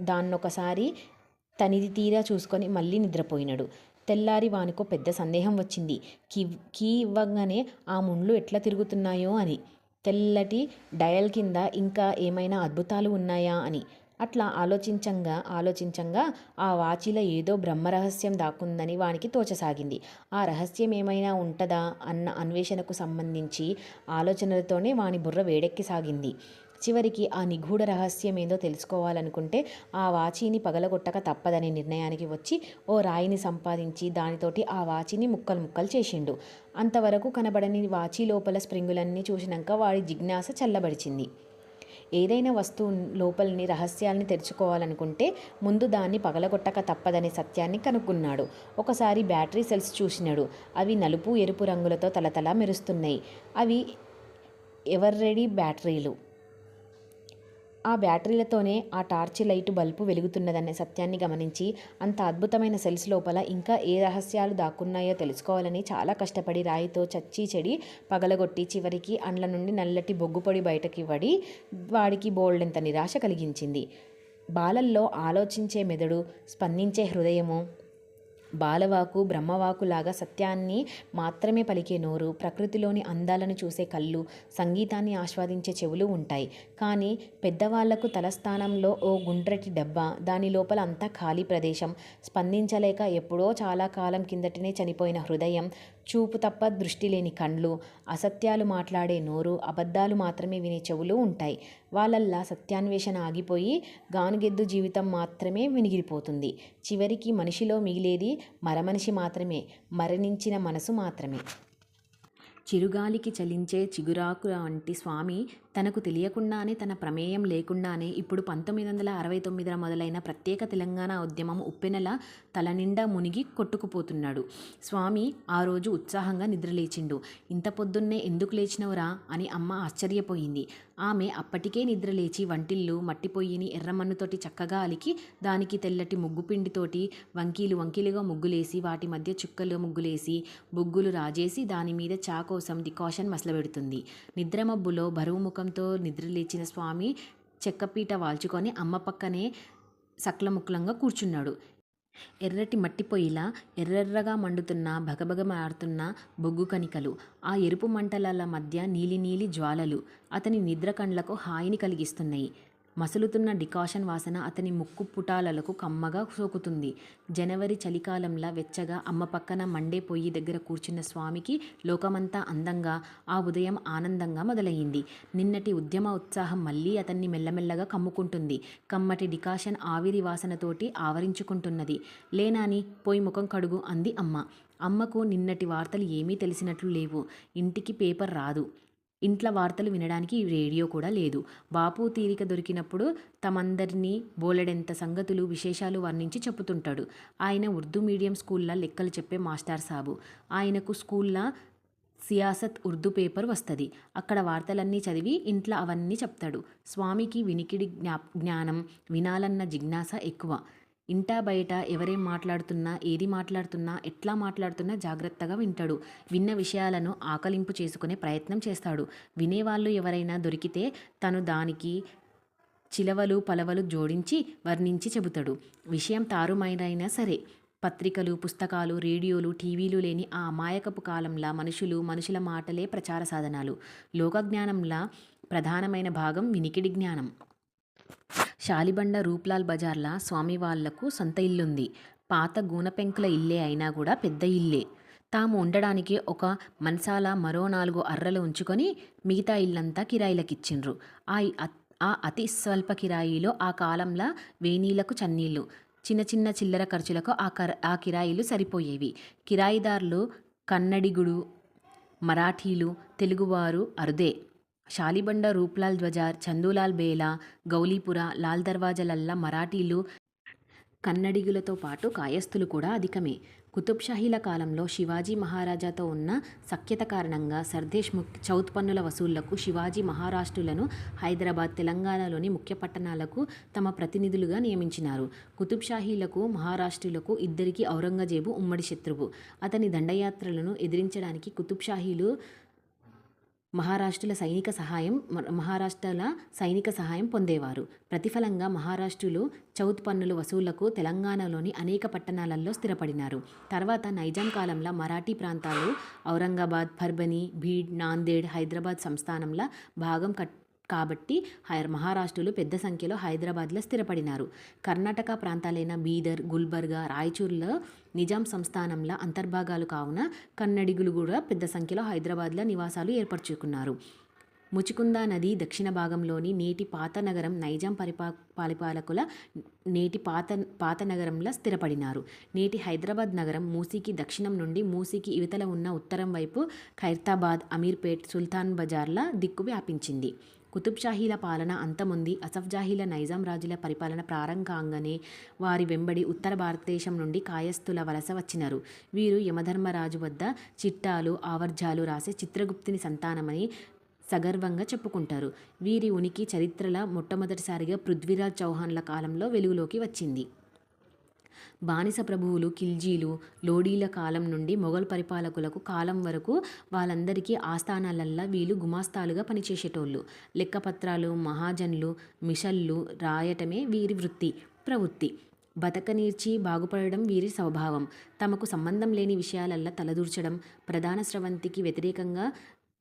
[SPEAKER 1] దాన్నొకసారి తనిది తీరా చూసుకొని మళ్ళీ నిద్రపోయినాడు. తెల్లారి వానికో పెద్ద సందేహం వచ్చింది. కీ ఇవ్వగానే ఆ ముళ్ళు ఎట్లా తిరుగుతున్నాయో అని. తెల్లటి డయల్ కింద ఇంకా ఏమైనా అద్భుతాలు ఉన్నాయా అని. అట్లా ఆలోచించంగా ఆ వాచిలో ఏదో బ్రహ్మరహస్యం దాక్కుందని వానికి తోచసాగింది. ఆ రహస్యం ఏమైనా ఉంటుందా అన్న అన్వేషణకు సంబంధించి ఆలోచనలతోనే వాని బుర్ర వేడెక్కిసాగింది. చివరికి ఆ నిగూఢ రహస్యం ఏదో తెలుసుకోవాలనుకుంటే ఆ వాచీని పగలగొట్టక తప్పదనే నిర్ణయానికి వచ్చి ఓ రాయిని సంపాదించి దానితోటి ఆ వాచీని ముక్కలు చేసిండు. అంతవరకు కనబడని వాచీ లోపల స్ప్రింగులన్నీ చూసినాక వాడి జిజ్ఞాస చల్లబడిచింది. ఏదైనా వస్తువు లోపలిని రహస్యాల్ని తెరుచుకోవాలనుకుంటే ముందు దాన్ని పగలగొట్టక తప్పదనే సత్యాన్ని కనుక్కున్నాడు. ఒకసారి బ్యాటరీ సెల్స్ చూసినాడు. అవి నలుపు ఎరుపు రంగులతో తలతలా మెరుస్తున్నాయి. అవి ఎవర్ రెడీ బ్యాటరీలు. ఆ బ్యాటరీలతోనే ఆ టార్చ్ లైట్ బల్బు వెలుగుతున్నదనే సత్యాన్ని గమనించి అంత అద్భుతమైన సెల్స్ లోపల ఇంకా ఏ రహస్యాలు దాక్కున్నాయో తెలుసుకోవాలని చాలా కష్టపడి రాయితో చచ్చి చెడి పగలగొట్టి చివరికి అండ్ల నుండి నల్లటి బొగ్గుపొడి బయటకి పడి వాడికి బోల్డెంత నిరాశ కలిగించింది. బాలల్లో ఆలోచించే మెదడు, స్పందించే హృదయము, బాలవాకు బ్రహ్మవాకులాగా సత్యాన్ని మాత్రమే పలికే నోరు, ప్రకృతిలోని అందాలను చూసే కళ్ళు, సంగీతాన్ని ఆస్వాదించే చెవులు ఉంటాయి. కానీ పెద్దవాళ్లకు తలస్థానంలో ఓ గుండ్రటి డబ్బా, దాని లోపల అంతా ఖాళీ ప్రదేశం, స్పందించలేక ఎప్పుడో చాలా కాలం కిందటనే చనిపోయిన హృదయం, చూపు తప్ప దృష్టి లేని కండ్లు, అసత్యాలు మాట్లాడే నోరు, అబద్ధాలు మాత్రమే వినే చెవులు ఉంటాయి. వాళ్ళల్లా సత్యాన్వేషణ ఆగిపోయి గానుగెద్దు జీవితం మాత్రమే మిగిలిపోతుంది. చివరికి మనిషిలో మిగిలేది మరమనిషి మాత్రమే, మరణించిన మనసు మాత్రమే. చిరుగాలికి చలించే చిగురాకు వంటి స్వామి తనకు తెలియకుండానే, తన ప్రమేయం లేకుండానే ఇప్పుడు 1969 మొదలైన ప్రత్యేక తెలంగాణ ఉద్యమం ఉప్పెనలా తలనిండా మునిగి కొట్టుకుపోతున్నాడు. స్వామి ఆ రోజు ఉత్సాహంగా నిద్రలేచిండు. ఇంత పొద్దున్నే ఎందుకు లేచినవురా అని అమ్మ ఆశ్చర్యపోయింది. ఆమె అప్పటికే నిద్రలేచి వంటిల్లు మట్టి పొయ్యిని ఎర్రమన్నుతోటి చక్కగా అలికి, దానికి తెల్లటి ముగ్గుపిండితోటి వంకీలుగా ముగ్గులేసి, వాటి మధ్య చుక్కలు ముగ్గులేసి, బొగ్గులు రాజేసి, దానిమీద చా కోసం డికాషన్ మసలబెడుతుంది. నిద్రమబ్బులో బరువు ముఖంతో నిద్రలేచిన స్వామి చెక్కపీట వాల్చుకొని అమ్మ పక్కనే సక్లముక్లంగా కూర్చున్నాడు. ఎర్రటి మట్టి పొయ్యిలా ఎర్రెర్రగా మండుతున్న, భగభగమాడుతున్న బొగ్గు కణికలు, ఆ ఎరుపు మంటల మధ్య నీలి జ్వాలలు అతని నిద్ర కండ్లకు హాయిని కలిగిస్తున్నాయి. మసులుతున్న డికాషన్ వాసన అతని ముక్కు పుటాలకు కమ్మగా సోకుతుంది. జనవరి చలికాలంలా వెచ్చగా అమ్మ పక్కన మండే పొయ్యి దగ్గర కూర్చున్న స్వామికి లోకమంతా అందంగా, ఆ ఉదయం ఆనందంగా మొదలయ్యింది. నిన్నటి ఉద్యమ ఉత్సాహం మళ్ళీ అతన్ని మెల్లమెల్లగా కమ్ముకుంటుంది. కమ్మటి డికాషన్ ఆవిరి వాసనతోటి ఆవరించుకుంటున్నది. లేనాని పొయ్యి ముఖం కడుగు అంది అమ్మ. అమ్మకు నిన్నటి వార్తలు ఏమీ తెలిసినట్లు లేవు. ఇంటికి పేపర్ రాదు. ఇంట్ల వార్తలు వినడానికి రేడియో కూడా లేదు. బాపు తీరిక దొరికినప్పుడు తమందరినీ బోలెడెంత సంగతులు, విశేషాలు వర్ణించి చెప్పుతుంటాడు. ఆయన ఉర్దూ మీడియం స్కూల్లో లెక్కలు చెప్పే మాస్టర్ సాబు. ఆయనకు స్కూల్లో సియాసత్ ఉర్దూ పేపర్ వస్తుంది. అక్కడ వార్తలన్నీ చదివి ఇంట్లో అవన్నీ చెప్తాడు. స్వామికి వినికిడి జ్ఞానం, వినాలన్న జిజ్ఞాస ఎక్కువ. ఇంటా బయట ఎవరేం మాట్లాడుతున్నా, ఏది మాట్లాడుతున్నా, ఎట్లా మాట్లాడుతున్నా జాగ్రత్తగా వింటాడు. విన్న విషయాలను ఆకలింపు చేసుకునే ప్రయత్నం చేస్తాడు. వినేవాళ్ళు ఎవరైనా దొరికితే తను దానికి చిలవలు పలవలు జోడించి వర్ణించి చెబుతాడు. విషయం తారుమారైనా సరే. పత్రికలు, పుస్తకాలు, రేడియోలు, టీవీలు లేని ఆ అమాయకపు కాలంలా మనుషుల మాటలే ప్రచార సాధనాలు. లోకజ్ఞానంలా ప్రధానమైన భాగం వినికిడి జ్ఞానం. శాలిబండ రూప్లాల్ బజార్లా స్వామి వాళ్లకు సొంత ఇల్లుంది. పాత గూనపెంకుల ఇల్లే అయినా కూడా పెద్ద ఇల్లే. తాము ఉండడానికి ఒక మంచాల మరో 4 అర్రలు ఉంచుకొని మిగతా ఇల్లంతా కిరాయిలకిచ్చిండ్రు. ఆ అతి స్వల్ప కిరాయిలో ఆ కాలంలో వేనీళ్లకు చన్నీళ్లు, చిన్న చిల్లర ఖర్చులకు ఆ కిరాయిలు సరిపోయేవి. కిరాయిదారులు కన్నడిగుడు, మరాఠీలు, తెలుగువారు అరుదే. శాలిబండ, రూప్లాల్ బజార్, చందూలాల్ బేలా, గౌలీపుర, లాల్ దర్వాజలల్లా మరాఠీలు, కన్నడిగులతో పాటు కాయస్థులు కూడా అధికమే. కుతుబ్షాహీల కాలంలో శివాజీ మహారాజాతో ఉన్న సఖ్యత కారణంగా సర్దేశ్ముఖ్ చౌత్ పన్నుల వసూళ్లకు శివాజీ మహారాష్ట్రులను హైదరాబాద్, తెలంగాణలోని ముఖ్య పట్టణాలకు తమ ప్రతినిధులుగా నియమించినారు. కుతుబ్షాహీలకు, మహారాష్ట్రులకు ఇద్దరికీ ఔరంగజేబు ఉమ్మడి శత్రువు. అతని దండయాత్రలను ఎదిరించడానికి కుతుబ్షాహీలు మహారాష్ట్రుల సైనిక సహాయం పొందేవారు. ప్రతిఫలంగా మహారాష్ట్రులు చౌత్ పన్నుల వసూళ్లకు తెలంగాణలోని అనేక పట్టణాలలో స్థిరపడినారు. తర్వాత నైజాం కాలంలో మరాఠీ ప్రాంతాలు ఔరంగాబాద్, పర్భని, భీడ్, నాందేడ్, హైదరాబాద్ సంస్థానంలో భాగం కాబట్టి మహారాష్ట్రులు పెద్ద సంఖ్యలో హైదరాబాద్లో స్థిరపడినారు. కర్ణాటక ప్రాంతాలైన బీదర్, గుల్బర్గా, రాయచూర్లో నిజాం సంస్థానంలో అంతర్భాగాలు కావున కన్నడిగులు కూడా పెద్ద సంఖ్యలో హైదరాబాద్లో నివాసాలు ఏర్పరచుకున్నారు. ముచుకుందా నది దక్షిణ భాగంలోని నేటి పాత నగరం నైజాం పరిపాలకుల నేటి పాత నగరంలో స్థిరపడినారు. నేటి హైదరాబాద్ నగరం మూసీకి దక్షిణం నుండి మూసీకి ఇవతల ఉన్న ఉత్తరం వైపు ఖైరతాబాద్, అమీర్పేట్, సుల్తాన్ బజార్ల దిక్కు వ్యాపించింది. కుతుబ్షాహీల పాలన అంతముంది. అసఫ్జాహీల, నైజాం రాజుల పరిపాలన ప్రారంభంగానే వారి వెంబడి ఉత్తర భారతదేశం నుండి కాయస్థుల వలస వచ్చినారు. వీరు యమధర్మరాజు వద్ద చిట్టాలు, ఆవర్జాలు రాసే చిత్రగుప్తుని సంతానమని సగర్వంగా చెప్పుకుంటారు. వీరి ఉనికి చరిత్రలో మొట్టమొదటిసారిగా పృథ్వీరాజ్ చౌహాన్ల కాలంలో వెలుగులోకి వచ్చింది. బానిస ప్రభువులు, ఖిల్జీలు, లోడీల కాలం నుండి మొఘల్ పరిపాలకులకు కాలం వరకు వాళ్ళందరికీ ఆస్థానాలల్లా వీళ్ళు గుమాస్తాలుగా పనిచేసేటోళ్ళు. లెక్కపత్రాలు, మహాజన్లు, మిషన్లు రాయటమే వీరి ప్రవృత్తి. బతకనీర్చి బాగుపడడం వీరి స్వభావం. తమకు సంబంధం లేని విషయాలల్లా తలదూర్చడం, ప్రధాన స్రవంతికి వ్యతిరేకంగా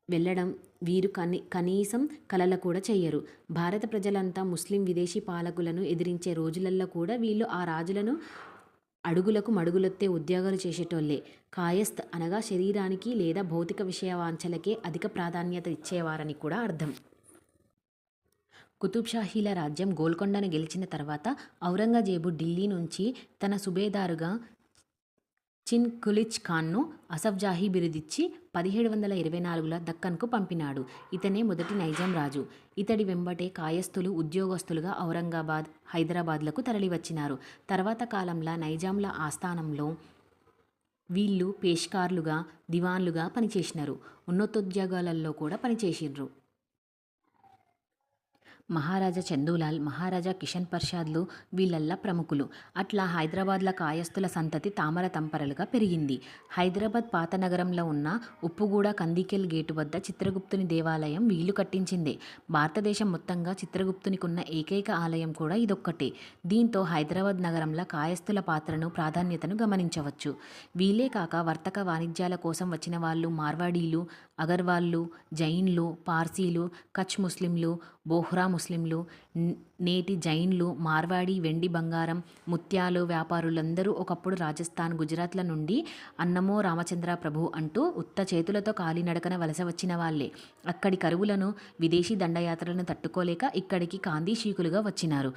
[SPEAKER 1] వెళ్ళడం వీరు కనీసం కలల కూడా చెయ్యరు. భారత ప్రజలంతా ముస్లిం విదేశీ పాలకులను ఎదిరించే రోజులల్లో కూడా వీళ్ళు ఆ రాజులను అడుగులకు మడుగులొత్తే ఉద్యోగాలు చేసేటోళ్లే. కాయస్థ్ అనగా శరీరానికి లేదా భౌతిక విషయ వాంఛలకే అధిక ప్రాధాన్యత ఇచ్చేవారని కూడా అర్థం. కుతుబ్షాహీల రాజ్యం గోల్కొండను గెలిచిన తర్వాత ఔరంగజేబు ఢిల్లీ నుంచి తన సుబేదారుగా చిన్ కులిచ్ ఖాన్ను అసఫ్జాహీ బిరుదిచ్చి 1724లో దక్కన్కు పంపినాడు. ఇతనే మొదటి నైజాం రాజు. ఇతడి వెంబటే కాయస్థులు ఉద్యోగస్తులుగా ఔరంగాబాద్, హైదరాబాద్లకు తరలివచ్చినారు. తర్వాత కాలంలో నైజాంల ఆస్థానంలో వీళ్ళు పేష్కార్లుగా, దివాన్లుగా పనిచేసినారు. ఉన్నతోద్యోగాలలో కూడా పనిచేసిండ్రు. మహారాజా చందూలాల్, మహారాజా కిషన్ ప్రసాద్లు వీళ్ళల్లా ప్రముఖులు. అట్లా హైదరాబాద్ల కాయస్థుల సంతతి తామర తంపరలుగా పెరిగింది. హైదరాబాద్ పాత నగరంలో ఉన్న ఉప్పుగూడ కందికెల్ గేటు వద్ద చిత్రగుప్తుని దేవాలయం వీళ్ళు కట్టించిందే. భారతదేశం మొత్తంగా చిత్రగుప్తునికున్న ఏకైక ఆలయం కూడా ఇదొక్కటే. దీంతో హైదరాబాద్ నగరంలో కాయస్థుల పాత్రను, ప్రాధాన్యతను గమనించవచ్చు. వీళ్ళే కాక వర్తక వాణిజ్యాల కోసం వచ్చిన వాళ్ళు మార్వాడీలు, అగర్వాళ్ళు, జైన్లు, పార్సీలు, కచ్ ముస్లింలు, బోహ్రా ముస్లింలు, నేటి జైన్లు, మార్వాడి, వెండి బంగారం, ముత్యాలు వ్యాపారులందరూ ఒకప్పుడు రాజస్థాన్, గుజరాత్ల నుండి అన్నమో రామచంద్ర ప్రభు అంటూ ఉత్త చేతులతో కాలినడకన వలస వచ్చిన వాళ్ళే. అక్కడి కరువులను, విదేశీ దండయాత్రలను తట్టుకోలేక ఇక్కడికి కాందీశీకులుగా వచ్చినారు.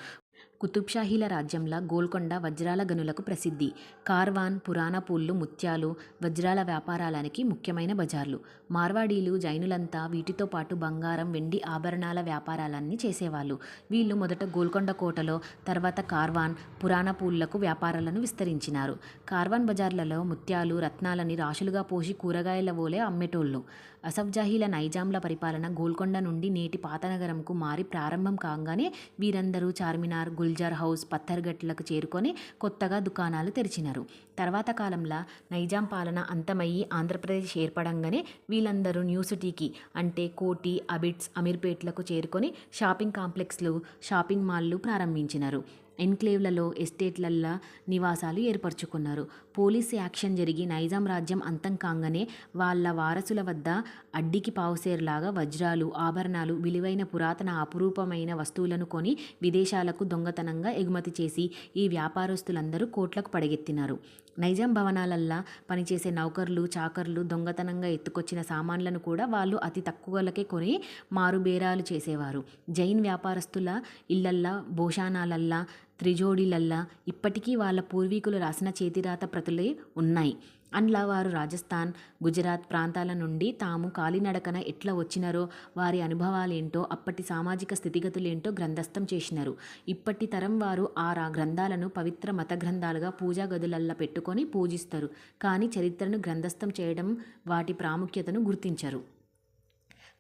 [SPEAKER 1] కుతుబ్షాహీల రాజ్యంలో గోల్కొండ వజ్రాల గనులకు ప్రసిద్ధి. కార్వాన్, పురాణ పూళ్ళు, ముత్యాలు, వజ్రాల వ్యాపారాలనికి ముఖ్యమైన బజార్లు. మార్వాడీలు, జైనులంతా వీటితో పాటు బంగారం, వెండి ఆభరణాల వ్యాపారాలన్నీ చేసేవాళ్ళు. వీళ్ళు మొదట గోల్కొండ కోటలో, తర్వాత కార్వాన్, పురాణ పూళ్లకు వ్యాపారాలను విస్తరించినారు. కార్వాన్ బజార్లలో ముత్యాలు, రత్నాలని రాశులుగా పోసి కూరగాయల వోలే అమ్మేటోళ్ళు. అసఫ్జాహీల నైజాంల పరిపాలన గోల్కొండ నుండి నేటి పాతనగరంకు మారి ప్రారంభం కాగానే వీరందరూ చార్మినార్, గుల్జార్ హౌస్, పత్తర్గట్లకు చేరుకొని కొత్తగా దుకాణాలు తెరిచినారు. తర్వాత కాలంలో నైజాం పాలన అంతమయ్యి ఆంధ్రప్రదేశ్ ఏర్పడంగానే వీళ్ళందరూ న్యూ సిటీకి అంటే కోటి, అబిడ్స్, అమీర్పేట్లకు చేరుకొని షాపింగ్ కాంప్లెక్స్లు, షాపింగ్ మాల్లు ప్రారంభించినారు. ఎన్క్లేవ్లలో, ఎస్టేట్లల్లో నివాసాలు ఏర్పరచుకున్నారు. పోలీస్ యాక్షన్ జరిగి నైజాం రాజ్యం అంతం కాగానే వాళ్ళ వారసుల వద్ద అడ్డికి పావుసేరులాగా వజ్రాలు, ఆభరణాలు, విలువైన పురాతన అపురూపమైన వస్తువులను కొని విదేశాలకు దొంగతనంగా ఎగుమతి చేసి ఈ వ్యాపారస్తులందరూ కోట్లకు పడగెత్తినారు. నైజాం భవనాలల్లా పనిచేసే నౌకర్లు, చాకర్లు దొంగతనంగా ఎత్తుకొచ్చిన సామాన్లను కూడా వాళ్ళు అతి తక్కువలకే కొని మారుబేరాలు చేసేవారు. జైన్ వ్యాపారస్తుల ఇళ్లల్లా, భోషానాలల్లా, త్రిజోడీలల్లా ఇప్పటికీ వాళ్ళ పూర్వీకులు రాసిన చేతిరాత ప్రతులే ఉన్నాయి. అందులో వారు రాజస్థాన్, గుజరాత్ ప్రాంతాల నుండి తాము కాలినడకన ఎట్లా వచ్చినారో, వారి అనుభవాలేంటో, అప్పటి సామాజిక స్థితిగతులేంటో గ్రంథస్థం చేసినారు. ఇప్పటి తరం వారు ఆ గ్రంథాలను పవిత్ర మత గ్రంథాలుగా పూజా గదులల్లా పెట్టుకొని పూజిస్తారు. కానీ చరిత్రను గ్రంథస్థం చేయడం, వాటి ప్రాముఖ్యతను గుర్తించరు.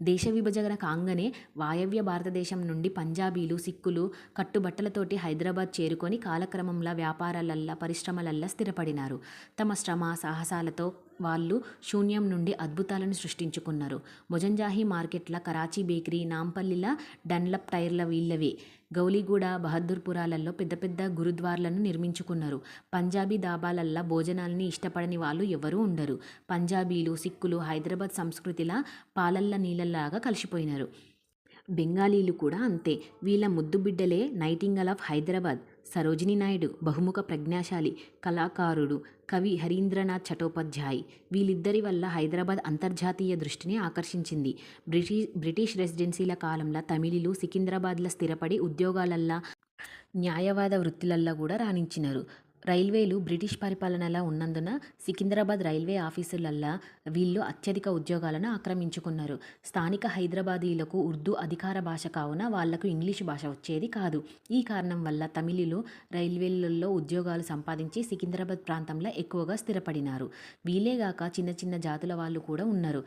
[SPEAKER 1] దేశ విభజన కాంగనే వాయవ్య భారతదేశం నుండి పంజాబీలు, సిక్కులు కట్టుబట్టలతోటి హైదరాబాద్ చేరుకొని కాలక్రమంలో వ్యాపారాలల్లా, పరిశ్రమలల్లా స్థిరపడినారు. తమ శ్రమ సాహసాలతో వాళ్ళు శూన్యం నుండి అద్భుతాలను సృష్టించుకున్నారు. మొజంజాహీ మార్కెట్ల, కరాచీ బేకరీ, నాంపల్లిల డన్లప్ టైర్ల వీళ్ళవే. గౌలిగూడ, బహదూర్పురాలలో పెద్ద పెద్ద గురుద్వార్లను నిర్మించుకున్నారు. పంజాబీ దాబాలల్లా భోజనాల్ని ఇష్టపడని వాళ్ళు ఎవరూ ఉండరు. పంజాబీలు, సిక్కులు హైదరాబాద్ సంస్కృతిలా పాలల్ల నీళ్ళలాగా కలిసిపోయినారు. బెంగాలీలు కూడా అంతే. వీళ్ళ ముద్దు బిడ్డలే నైటింగల్ ఆఫ్ హైదరాబాద్. సరోజినీ నాయుడు బహుముఖ ప్రజ్ఞాశాలి, కళాకారుడు, కవి హరీంద్రనాథ్ చటోపాధ్యాయ్. వీళ్ళిద్దరి వల్ల హైదరాబాద్ అంతర్జాతీయ దృష్టిని ఆకర్షించింది. బ్రిటిష్ రెసిడెన్సీల కాలంలో తమిళులు సికింద్రాబాద్లో స్థిరపడి ఉద్యోగాలల్లా, న్యాయవాద వృత్తులల్లో కూడా రాణించినారు. రైల్వేలు బ్రిటిష్ పరిపాలనలా ఉన్నందున సికింద్రాబాద్ రైల్వే ఆఫీసులల్లా వీళ్ళు అత్యధిక ఉద్యోగాలను ఆక్రమించుకున్నారు. స్థానిక హైదరాబాదీలకు ఉర్దూ అధికార భాష కావున వాళ్లకు ఇంగ్లీషు భాష వచ్చేది కాదు. ఈ కారణం వల్ల తమిళులు రైల్వేలలో ఉద్యోగాలు సంపాదించి సికింద్రాబాద్ ప్రాంతంలో ఎక్కువగా స్థిరపడినారు. వీళ్ళేగాక చిన్న చిన్న జాతుల వాళ్ళు కూడా ఉన్నారు.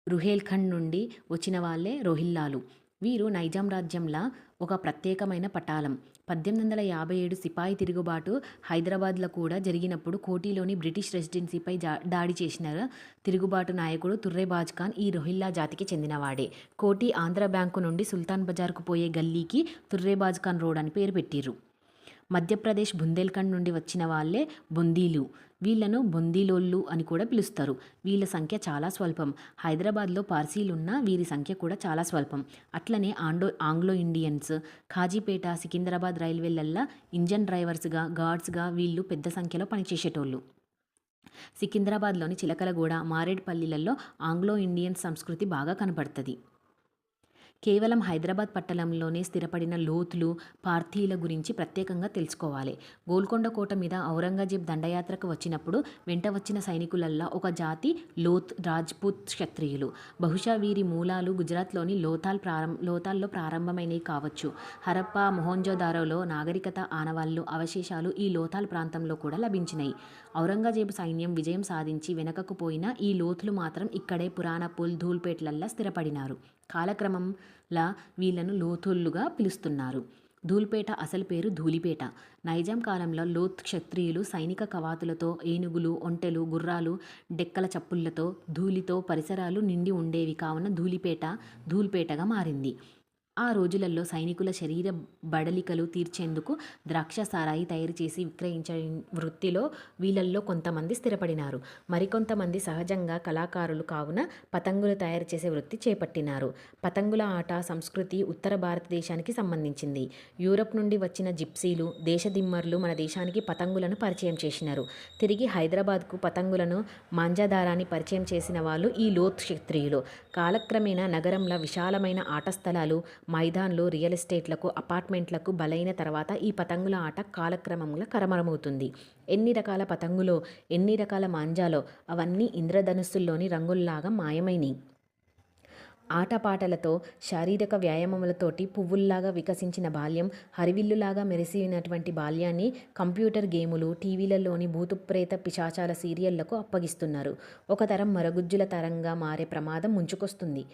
[SPEAKER 1] రుహేల్ఖండ్ నుండి వచ్చిన వాళ్ళే రోహిల్లాలు. వీరు నైజాం రాజ్యంలో ఒక ప్రత్యేకమైన పటాలం. 1857 సిపాయి తిరుగుబాటు హైదరాబాద్లో కూడా జరిగినప్పుడు కోటిలోని బ్రిటిష్ రెసిడెన్సీపై దాడి చేసిన తిరుగుబాటు నాయకుడు తుర్రేబాజ్ ఖాన్ ఈ రోహిల్లా జాతికి చెందినవాడే. కోటి ఆంధ్ర బ్యాంకు నుండి సుల్తాన్ బజార్కు పోయే గల్లీకి తుర్రేబాజ్ ఖాన్ రోడ్ అని పేరు పెట్టిర్రు. మధ్యప్రదేశ్ బుందేల్ఖండ్ నుండి వచ్చిన వాళ్ళే బొందీలు. వీళ్ళను బొందీలోళ్ళు అని కూడా పిలుస్తారు. వీళ్ళ సంఖ్య చాలా స్వల్పం. హైదరాబాద్లో పార్సీలున్నా వీరి సంఖ్య కూడా చాలా స్వల్పం. అట్లనే ఆంగ్లో ఇండియన్స్, ఖాజీపేట, సికింద్రాబాద్ రైల్వేలల్లా ఇంజన్ డ్రైవర్స్గా, గార్డ్స్గా వీళ్ళు పెద్ద సంఖ్యలో పనిచేసేటోళ్ళు. సికింద్రాబాద్లోని చిలకలగూడ, మారేడుపల్లిలలో ఆంగ్లో ఇండియన్ సంస్కృతి బాగా కనపడుతుంది. కేవలం హైదరాబాద్ పట్టణంలోనే స్థిరపడిన లోతులు, పార్థీల గురించి ప్రత్యేకంగా తెలుసుకోవాలి. గోల్కొండ కోట మీద ఔరంగజేబ్ దండయాత్రకు వచ్చినప్పుడు వెంట వచ్చిన సైనికులల్లా ఒక జాతి లోత్ రాజ్పూత్ క్షత్రియులు. బహుశా వీరి మూలాలు గుజరాత్లోని లోతాల్లో ప్రారంభమైనవి కావచ్చు. హరప్ప, మొహంజోదారోలో నాగరికత ఆనవాళ్లు, అవశేషాలు ఈ లోతాల్ ప్రాంతంలో కూడా లభించినాయి. ఔరంగజేబు సైన్యం విజయం సాధించి వెనకకు పోయినా ఈ లోతులు మాత్రం ఇక్కడే పురాణపూల్, ధూల్పేట్లల్లా స్థిరపడినారు. కాలక్రమంలా వీళ్ళను లోతులుగా పిలుస్తున్నారు. ధూల్పేట అసలు పేరు ధూళిపేట. నైజాం కాలంలో లోత్ క్షత్రియులు సైనిక కవాతులతో, ఏనుగులు, ఒంటెలు, గుర్రాలు, డెక్కల చప్పుళ్లతో, ధూళితో పరిసరాలు నిండి ఉండేవి కావున ధూల్పేటగా మారింది. ఆ రోజులలో సైనికుల శరీర బడలికలు తీర్చేందుకు ద్రాక్ష సారాయి తయారు చేసి విక్రయించే వృత్తిలో వీళ్ళల్లో కొంతమంది స్థిరపడినారు. మరికొంతమంది సహజంగా కళాకారులు కావున పతంగులు తయారు చేసే వృత్తి చేపట్టినారు. పతంగుల ఆట సంస్కృతి ఉత్తర భారతదేశానికి సంబంధించింది. యూరప్ నుండి వచ్చిన జిప్సీలు, దేశదిమ్మర్లు మన దేశానికి పతంగులను పరిచయం చేసినారు. తిరిగి హైదరాబాద్కు పతంగులను, మాంజాదారాన్ని పరిచయం చేసిన వాళ్ళు ఈ లోత్ క్షత్రియులు. కాలక్రమేణా నగరంలో విశాలమైన ఆట స్థలాలు, మైదాన్లు, రియల్ ఎస్టేట్లకు, అపార్ట్మెంట్లకు బలైన తర్వాత ఈ పతంగుల ఆట కాలక్రమంలో కరమరమవుతుంది. ఎన్ని రకాల పతంగులో, ఎన్ని రకాల మాంజాలో అవన్నీ ఇంద్రధనుస్సుల్లోని రంగుల్లాగా మాయమైనవి. ఆటపాటలతో, శారీరక వ్యాయామములతోటి పువ్వుల్లాగా వికసించిన బాల్యం, హరివిల్లులాగా మెరిసినటువంటి బాల్యాన్ని కంప్యూటర్ గేములు, టీవీలలోని భూతుప్రేత పిశాచాల సీరియళ్లకు అప్పగిస్తున్నారు. ఒక తరం మరగుజ్జుల తరంగా మారే ప్రమాదం ముంచుకొస్తుంది.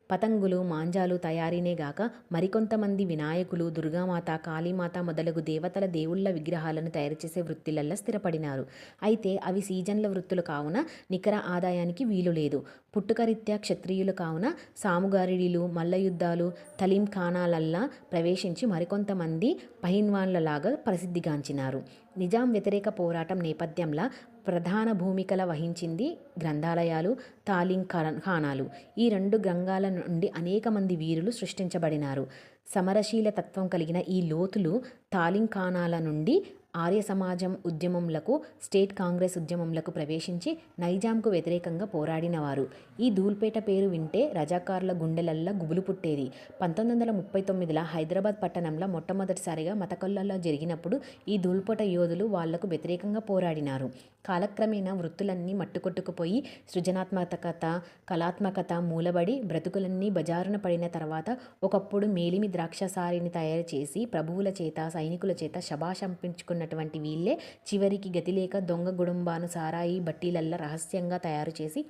[SPEAKER 1] పతంగులు, మాంజాలు తయారీనే గాక మరికొంతమంది వినాయకులు, దుర్గామాత, కాళీమాత మొదలగు దేవతల, దేవుళ్ల విగ్రహాలను తయారు చేసే వృత్తిలల్లో స్థిరపడినారు. అయితే అవి సీజన్ల వృత్తులు కావున నికర ఆదాయానికి వీలు లేదు. పుట్టుకరీత్యా క్షత్రియులు కావున సాముగారిడీలు, మల్లయుద్ధాలు, తలీం ఖానాలల్లా ప్రవేశించి మరికొంతమంది పహిల్వాన్లలాగా ప్రసిద్ధిగాంచినారు. నిజాం వ్యతిరేక పోరాటం నేపథ్యంలో ప్రధాన భూమికల వహించింది గ్రంథాలయాలు, తాలీం ఖానాలు. ఈ రెండు రంగాల నుండి అనేక మంది వీరులు సృష్టించబడినారు. సమరశీల తత్వం కలిగిన ఈ లోతులు తాలీం ఖానాల నుండి ఆర్య సమాజం ఉద్యమంలకు, స్టేట్ కాంగ్రెస్ ఉద్యమంలకు ప్రవేశించి నైజాంకు వ్యతిరేకంగా పోరాడినవారు. ఈ ధూల్పేట పేరు వింటే రజాకార్ల గుండెలల్లా గుబులు పుట్టేది. 1939లో హైదరాబాద్ పట్టణంలో మొట్టమొదటిసారిగా మతకల్లాలో జరిగినప్పుడు ఈ ధూల్పేట యోధులు వాళ్లకు వ్యతిరేకంగా పోరాడినారు. కాలక్రమేణా వృత్తులన్నీ మట్టుకొట్టుకుపోయి సృజనాత్మకత, కళాత్మకత మూలబడి బ్రతుకులన్నీ బజారున పడిన తర్వాత ఒకప్పుడు మేలిమి ద్రాక్షసారిని తయారు చేసి ప్రభువుల చేత, సైనికుల చేత శభాషంపించుకున్నటువంటి వీళ్ళే చివరికి గతిలేక దొంగ గుడుంబాను సారాయి బట్టీలల్లా రహస్యంగా తయారు చేసి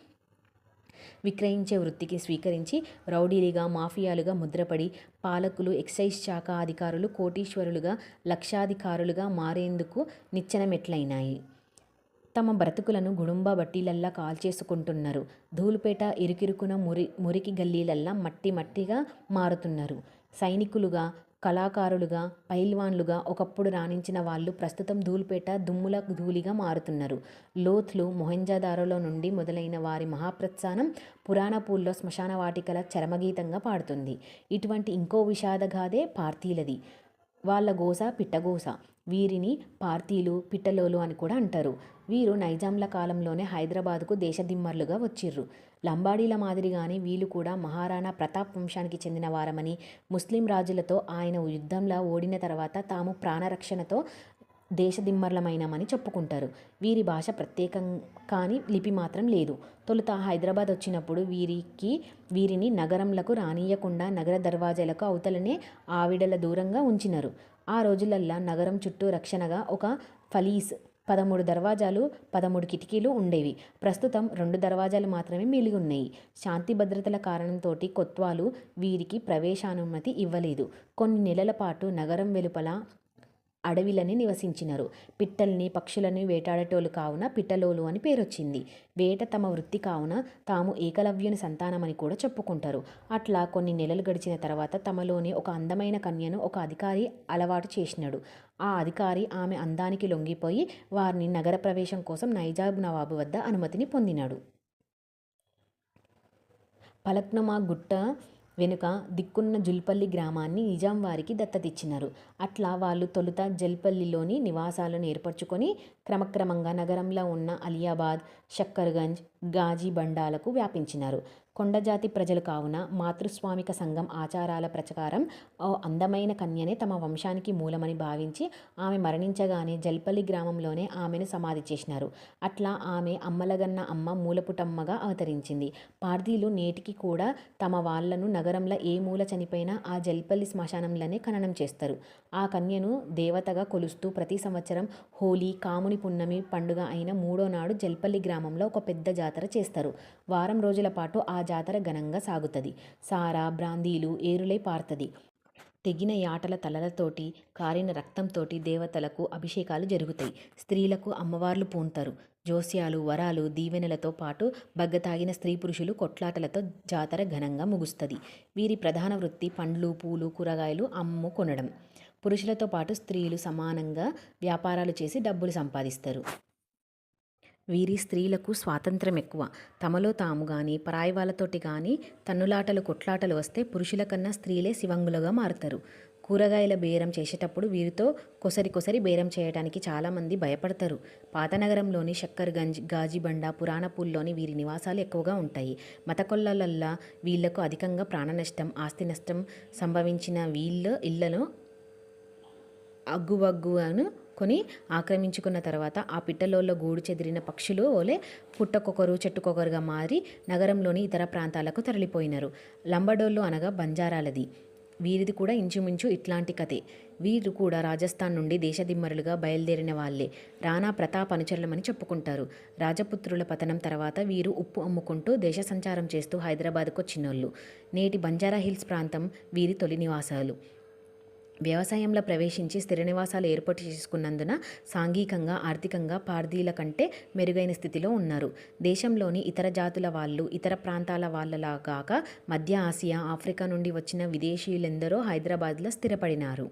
[SPEAKER 1] విక్రయించే వృత్తికి స్వీకరించి రౌడీలుగా, మాఫియాలుగా ముద్రపడి పాలకులు, ఎక్సైజ్ శాఖ అధికారులు కోటీశ్వరులుగా, లక్షాధికారులుగా మారేందుకు నిచ్చెనమెట్లయినాయి. తమ బ్రతుకులను గుడుంబా బట్టీలల్లా కాల్చేసుకుంటున్నారు. ధూళిపేట ఇరుకిరుకున మురికి గల్లీలల్లా మట్టిగా మారుతున్నారు. సైనికులుగా, కళాకారులుగా, పైల్వాన్లుగా ఒకప్పుడు రాణించిన వాళ్ళు ప్రస్తుతం ధూళిపేట దుమ్ముల ధూళిగా మారుతున్నారు. లోత్లు, మొహంజదారోలో నుండి మొదలైన వారి మహాప్రస్థానం పురాణపూల్లో శ్మశాన వాటికల చరమగీతంగా పాడుతుంది. ఇటువంటి ఇంకో విషాదగాథే పార్థీలది. వాళ్ళ గోస పిట్టగోస. వీరిని పార్థీలు, పిట్టలోలు అని కూడా అంటారు. వీరు నైజాంల కాలంలోనే హైదరాబాదుకు దేశదిమ్మర్లుగా వచ్చిర్రు. లంబాడీల మాదిరిగానే వీళ్ళు కూడా మహారాణా ప్రతాప్ వంశానికి చెందిన వారమని, ముస్లిం రాజులతో ఆయన యుద్ధంలో ఓడిన తర్వాత తాము ప్రాణరక్షణతో దేశదిమ్మర్లమైనమని చెప్పుకుంటారు. వీరి భాష ప్రత్యేకం కానీ లిపి మాత్రం లేదు. తొలుత హైదరాబాద్ వచ్చినప్పుడు వీరిని నగరంలకు రానియకుండా నగర దర్వాజాలకు అవతలనే ఆవిడల దూరంగా ఉంచినారు. ఆ రోజులల్లా నగరం చుట్టూ రక్షణగా ఒక ఫలీస్, 13 దర్వాజాలు, 13 కిటికీలు ఉండేవి. ప్రస్తుతం 2 దర్వాజాలు మాత్రమే మిగిలి ఉన్నాయి. శాంతి భద్రతల కారణంతోటి కొత్వాలు వీరికి ప్రవేశానుమతి ఇవ్వలేదు. కొన్ని నెలల పాటు నగరం వెలుపల అడవిలని నివసించినారు. పిట్టల్ని పక్షులని వేటాడేటోళ్ళు కావున పిట్టలోలు అని పేరొచ్చింది. వేట తమ వృత్తి కావున తాము ఏకలవ్యుని సంతానమని కూడా చెప్పుకుంటారు. అట్లా కొన్ని నెలలు గడిచిన తర్వాత తమలోని ఒక అందమైన కన్యను ఒక అధికారి అలవాటు చేసినాడు. ఆ అధికారి ఆమె అందానికి లొంగిపోయి వారిని నగర ప్రవేశం కోసం నైజాబ్ నవాబు వద్ద అనుమతిని పొందినాడు. పలక్నుమా గుట్ట వెనుక దిక్కున్న జుల్పల్లి గ్రామాన్ని నిజాం వారికి దత్తతిచ్చినారు. అట్లా వాళ్ళు తొలుత జల్పల్లిలోని నివాసాలను ఏర్పరచుకొని క్రమక్రమంగా నగరంలో ఉన్న అలియాబాద్, షక్కర్గంజ్, గాజీబండాలకు వ్యాపించినారు. కొండజాతి ప్రజలు కావున మాతృస్వామిక సంఘం ఆచారాల ప్రకారం ఓ అందమైన కన్యనే తమ వంశానికి మూలమని భావించి ఆమె మరణించగానే జల్పల్లి గ్రామంలోనే ఆమెను సమాధి చేసినారు. అట్లా ఆమె అమ్మలగన్న అమ్మ మూలపుటమ్మగా అవతరించింది. పార్దీలు నేటికి కూడా తమ వాళ్లను నగరంలో ఏ మూల చనిపోయినా ఆ జల్పల్లి శ్మశానంలోనే ఖననం చేస్తారు. ఆ కన్యను దేవతగా కొలుస్తూ ప్రతి సంవత్సరం హోలీ, కాముని పున్నమి పండుగ అయిన 3వ నాడు జల్పల్లి గ్రామంలో ఒక పెద్ద జాతర చేస్తారు. వారం రోజుల పాటు ఆ జాతర ఘనంగా సాగుతుంది. సారా, బ్రాందీలు ఏరులై పారుతుంది. తెగిన యాటల తలలతోటి, కారిన రక్తంతోటి దేవతలకు అభిషేకాలు జరుగుతాయి. స్త్రీలకు అమ్మవార్లు పూంతారు. జోస్యాలు, వరాలు, దీవెనలతో పాటు బగ్గతాగిన స్త్రీ పురుషులు కొట్లాటలతో జాతర ఘనంగా ముగుస్తుంది. వీరి ప్రధాన వృత్తి పండ్లు, పూలు, కూరగాయలు అమ్ముకొనడం. పురుషులతో పాటు స్త్రీలు సమానంగా వ్యాపారాలు చేసి డబ్బులు సంపాదిస్తారు. వీరి స్త్రీలకు స్వాతంత్రం ఎక్కువ. తమలో తాము కానీ పరాయి వాళ్ళతోటి కానీ తన్నులాటలు, కొట్లాటలు వస్తే పురుషుల కన్నా స్త్రీలే శివంగులుగా మారుతారు. కూరగాయల బేరం చేసేటప్పుడు వీరితో కొసరి బేరం చేయడానికి చాలామంది భయపడతారు. పాతనగరంలోని షక్కర్గంజ్, గాజీబండ, పురాణపూల్లోని వీరి నివాసాలు ఎక్కువగా ఉంటాయి. మత కొల్లలల్లా వీళ్లకు అధికంగా ప్రాణ నష్టం, ఆస్తి నష్టం సంభవించిన వీళ్ళ ఇళ్లను అగ్గువగ్గువను కొని ఆక్రమించుకున్న తర్వాత ఆ పిట్టలోళ్ళ గూడు చెదిరిన పక్షులు ఓలే పుట్టకొకరు చెట్టుకొకరుగా మారి నగరంలోని ఇతర ప్రాంతాలకు తరలిపోయినారు. లంబడోళ్ళు అనగా బంజారాలది. వీరిది కూడా ఇంచుమించు ఇట్లాంటి కథే. వీరు కూడా రాజస్థాన్ నుండి దేశదిమ్మరులుగా బయలుదేరిన వాళ్ళే. రాణా ప్రతాప్ అనుచరులమని చెప్పుకుంటారు. రాజపుత్రుల పతనం తర్వాత వీరు ఉప్పు అమ్ముకుంటూ దేశ సంచారం చేస్తూ హైదరాబాద్కు వచ్చినోళ్ళు. నేటి బంజారా హిల్స్ ప్రాంతం వీరి తొలి నివాసాలు. వ్యవసాయంలో ప్రవేశించి స్థిర నివాసాలు ఏర్పాటు చేసుకున్నందున సాంఘికంగా, ఆర్థికంగా పార్దీల కంటే మెరుగైన స్థితిలో ఉన్నారు. దేశంలోని ఇతర జాతుల వాళ్ళు, ఇతర ప్రాంతాల వాళ్ళలాగాక మధ్య ఆసియా, ఆఫ్రికా నుండి వచ్చిన విదేశీయులెందరో హైదరాబాద్లో స్థిరపడినారు.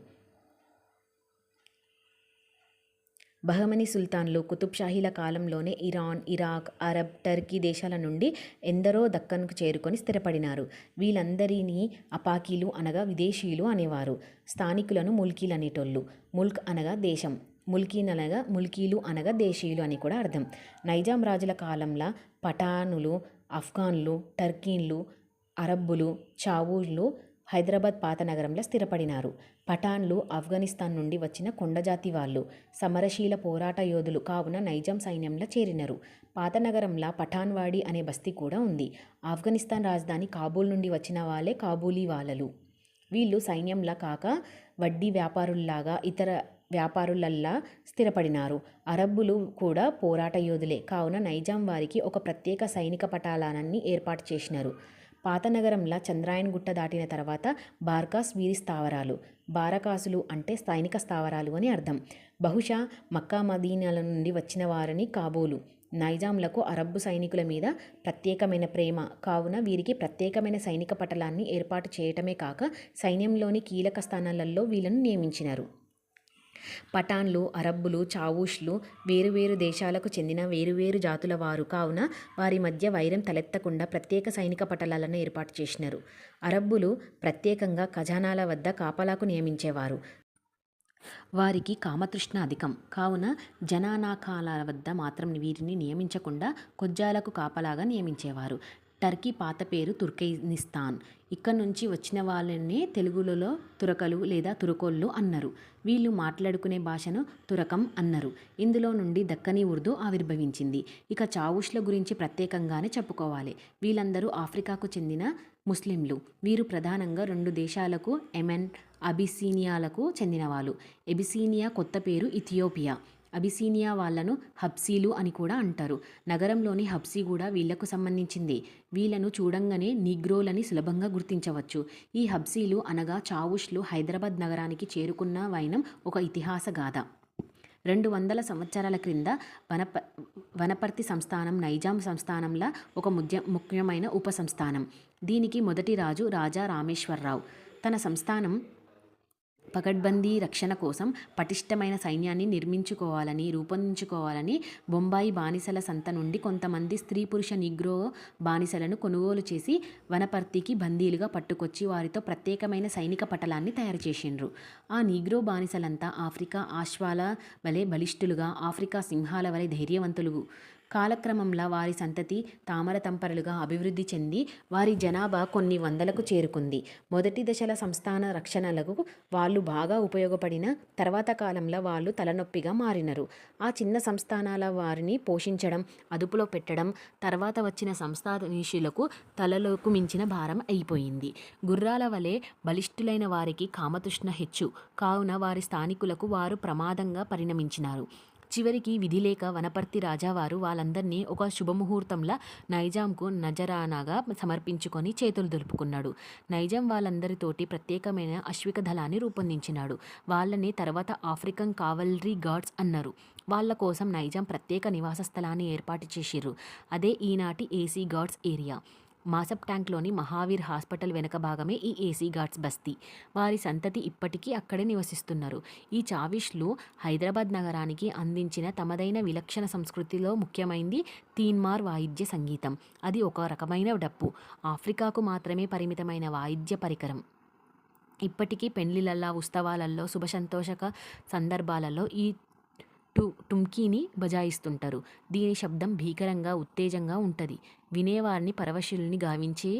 [SPEAKER 1] బహమనీ సుల్తాన్లు, కుతుబ్షాహీల కాలంలోనే ఇరాన్, ఇరాక్, అరబ్, టర్కీ దేశాల నుండి ఎందరో దక్కన్కు చేరుకొని స్థిరపడినారు. వీళ్ళందరినీ అపాకీలు అనగా విదేశీయులు అనేవారు. స్థానికులను ముల్కీలు అనేటోళ్ళు. ముల్క్ అనగా దేశం, ముల్కీలు అనగా దేశీయులు అని కూడా అర్థం. నైజాం రాజుల కాలంలో పఠానులు, ఆఫ్ఘన్లు, టర్కీన్లు, అరబ్బులు, చావూళ్ళు హైదరాబాద్ పాత నగరంలో స్థిరపడినారు. పఠాన్లు ఆఫ్ఘనిస్తాన్ నుండి వచ్చిన కొండజాతి వాళ్ళు. సమరశీల పోరాట యోధులు కావున నైజాం సైన్యంలో చేరినారు. పాత నగరంలో పఠాన్వాడి అనే బస్తీ కూడా ఉంది. ఆఫ్ఘనిస్తాన్ రాజధాని కాబూల్ నుండి వచ్చిన వాళ్ళే కాబూలీ వాళ్ళలు. వీళ్ళు సైన్యంలా కాక వడ్డీ వ్యాపారుల్లాగా ఇతర వ్యాపారులల్లా స్థిరపడినారు. అరబ్బులు కూడా పోరాట యోధులే కావున నైజాం వారికి ఒక ప్రత్యేక సైనిక పటాలాన్ని ఏర్పాటు చేసినారు. పాత నగరంలో చంద్రాయన్ గుట్ట దాటిన తర్వాత బార్కాస్ వీరి స్థావరాలు. బారకాసులు అంటే సైనిక స్థావరాలు అని అర్థం. బహుశా మక్కా, మదీనాల నుండి వచ్చిన వారిని కాబూలు. నైజాంలకు అరబ్బు సైనికుల మీద ప్రత్యేకమైన ప్రేమ కావున వీరికి ప్రత్యేకమైన సైనిక పటలాన్ని ఏర్పాటు చేయటమే కాక సైన్యంలోని కీలక స్థానాలలో వీళ్ళను నియమించినారు. పఠాన్లు, అరబ్బులు, చావూష్లు వేరువేరు దేశాలకు చెందిన వేరువేరు జాతుల వారు కావున వారి మధ్య వైరం తలెత్తకుండా ప్రత్యేక సైనిక పటలాలను ఏర్పాటు చేసినారు. అరబ్బులు ప్రత్యేకంగా ఖజానాల వద్ద కాపలాకు నియమించేవారు. వారికి కామతృష్ణ అధికం కావున జనానాకాల వద్ద మాత్రం వీరిని నియమించకుండా కొజ్జాలకు కాపలాగా నియమించేవారు. టర్కీ పాత పేరు తుర్కెనిస్తాన్. ఇక్కడ నుంచి వచ్చిన వాళ్ళనే తెలుగులలో తురకలు లేదా తురకోళ్ళు అన్నారు. వీళ్ళు మాట్లాడుకునే భాషను తురకం అన్నారు. ఇందులో నుండి దక్కనీ ఉర్దూ ఆవిర్భవించింది. ఇక చావుష్ల గురించి ప్రత్యేకంగానే చెప్పుకోవాలి. వీళ్ళందరూ ఆఫ్రికాకు చెందిన ముస్లింలు. వీరు ప్రధానంగా 2 దేశాలకు యెమెన్, అబిసీనియాలకు చెందినవాళ్ళు. ఎబిసీనియా కొత్త పేరు ఇథియోపియా. అబిసీనియా వాళ్ళను హబ్సీలు అని కూడా అంటారు. నగరంలోని హబ్సీ కూడా వీళ్లకు సంబంధించింది. వీళ్లను చూడంగానే నీగ్రోలని సులభంగా గుర్తించవచ్చు. ఈ హబ్సీలు అనగా చావుష్లు హైదరాబాద్ నగరానికి చేరుకున్న వైనం ఒక ఇతిహాస గాథ. 200 సంవత్సరాల క్రింద వనపర్తి సంస్థానం నైజాం సంస్థానంలా ఒక ముఖ్యమైన ఉపసంస్థానం. దీనికి మొదటి రాజు రాజా రామేశ్వరరావు. తన సంస్థానం పకడ్బందీ రక్షణ కోసం పటిష్టమైన సైన్యాన్ని రూపొందించుకోవాలని బొంబాయి బానిసల సంత నుండి కొంతమంది స్త్రీ పురుష నిగ్రో బానిసలను కొనుగోలు చేసి వనపర్తికి బందీలుగా పట్టుకొచ్చి వారితో ప్రత్యేకమైన సైనిక పటలాన్ని తయారు చేసిండ్రు. ఆ నీగ్రో బానిసలంతా ఆఫ్రికా ఆశ్వాల వలె బలిష్ఠులుగా, ఆఫ్రికా సింహాల వలె ధైర్యవంతులు. కాలక్రమంలో వారి సంతతి తామరతంపరలుగా అభివృద్ధి చెంది వారి జనాభా కొన్ని వందలకు చేరుకుంది. మొదటి దశల సంస్థాన రక్షణలకు వాళ్ళు బాగా ఉపయోగపడిన తర్వాత కాలంలో వాళ్ళు తలనొప్పిగా మారినరు. ఆ చిన్న సంస్థానాల వారిని పోషించడం, అదుపులో పెట్టడం తర్వాత వచ్చిన సంస్థానీషులకు తలలకు మించిన భారం అయిపోయింది. గుర్రాల వలె బలిష్ఠులైన వారికి కామతృష్ణ హెచ్చు కావున వారి స్థానికులకు వారు ప్రమాదంగా పరిణమించినారు. చివరికి విధిలేక వనపర్తి రాజావారు వాళ్ళందరినీ ఒక శుభముహూర్తంలో నైజాంకు నజరానాగా సమర్పించుకొని చేతులు దులుపుకున్నాడు. నైజాం వాళ్ళందరితోటి ప్రత్యేకమైన అశ్విక దళాన్ని రూపొందించినాడు. వాళ్ళని తర్వాత ఆఫ్రికన్ కావల్రీ గార్డ్స్ అన్నారు. వాళ్ళ కోసం నైజాం ప్రత్యేక నివాస స్థలాన్ని ఏర్పాటు చేసిర్రు. అదే ఈనాటి ఏసీ గార్డ్స్ ఏరియా. మాసబ్ ట్యాంక్లోని మహావీర్ హాస్పిటల్ వెనక భాగమే ఈ ఏసీ గార్డ్స్ బస్తీ. వారి సంతతి ఇప్పటికీ అక్కడే నివసిస్తున్నారు. ఈ చావిష్లు హైదరాబాద్ నగరానికి అందించిన తమదైన విలక్షణ సంస్కృతిలో ముఖ్యమైనది తీన్మార్ వాయిద్య సంగీతం. అది ఒక రకమైన డప్పు. ఆఫ్రికాకు మాత్రమే పరిమితమైన వాయిద్య పరికరం. ఇప్పటికీ పెండ్లిళ్ళల్లో, ఉత్సవాలలో, శుభసంతోషక సందర్భాలలో ఈ టుమ్కీని బజాయిస్తుంటారు. దీని శబ్దం భీకరంగా, ఉత్తేజంగా ఉంటుంది. వినేవారిని పరవశుల్ని గావించి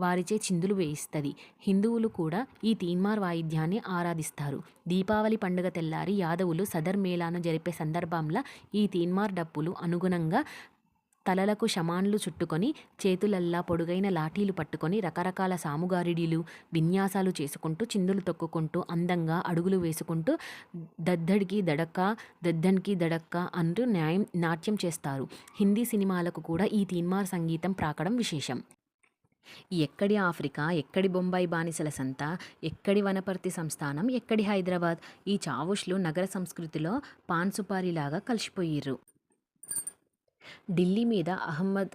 [SPEAKER 1] వారిచే చిందులు వేయిస్తుంది. హిందువులు కూడా ఈ తీన్మార్ వాయిద్యాన్ని ఆరాధిస్తారు. దీపావళి పండుగ తెల్లారి యాదవులు సదర్ మేళాను జరిపే సందర్భంలో ఈ తీన్మార్ డప్పులు అనుగుణంగా తలలకు షమాన్లు చుట్టుకొని, చేతులల్లా పొడుగైన లాఠీలు పట్టుకొని రకరకాల సాముగారిడీలు, విన్యాసాలు చేసుకుంటూ, చిందులు తొక్కుకుంటూ, అందంగా అడుగులు వేసుకుంటూ దద్దడికి దడక్క, దద్దన్కి దడక్క అంటూ నాట్యం చేస్తారు. హిందీ సినిమాలకు కూడా ఈ తీన్మార్ సంగీతం ప్రాకడం విశేషం. ఎక్కడి ఆఫ్రికా, ఎక్కడి బొంబాయి బానిసల సంత, ఎక్కడి వనపర్తి సంస్థానం, ఎక్కడి హైదరాబాద్. ఈ చావుష్లు నగర సంస్కృతిలో పాన్ సుపారీలాగా కలిసిపోయిర్రు. ఢిల్లీ మీద అహ్మద్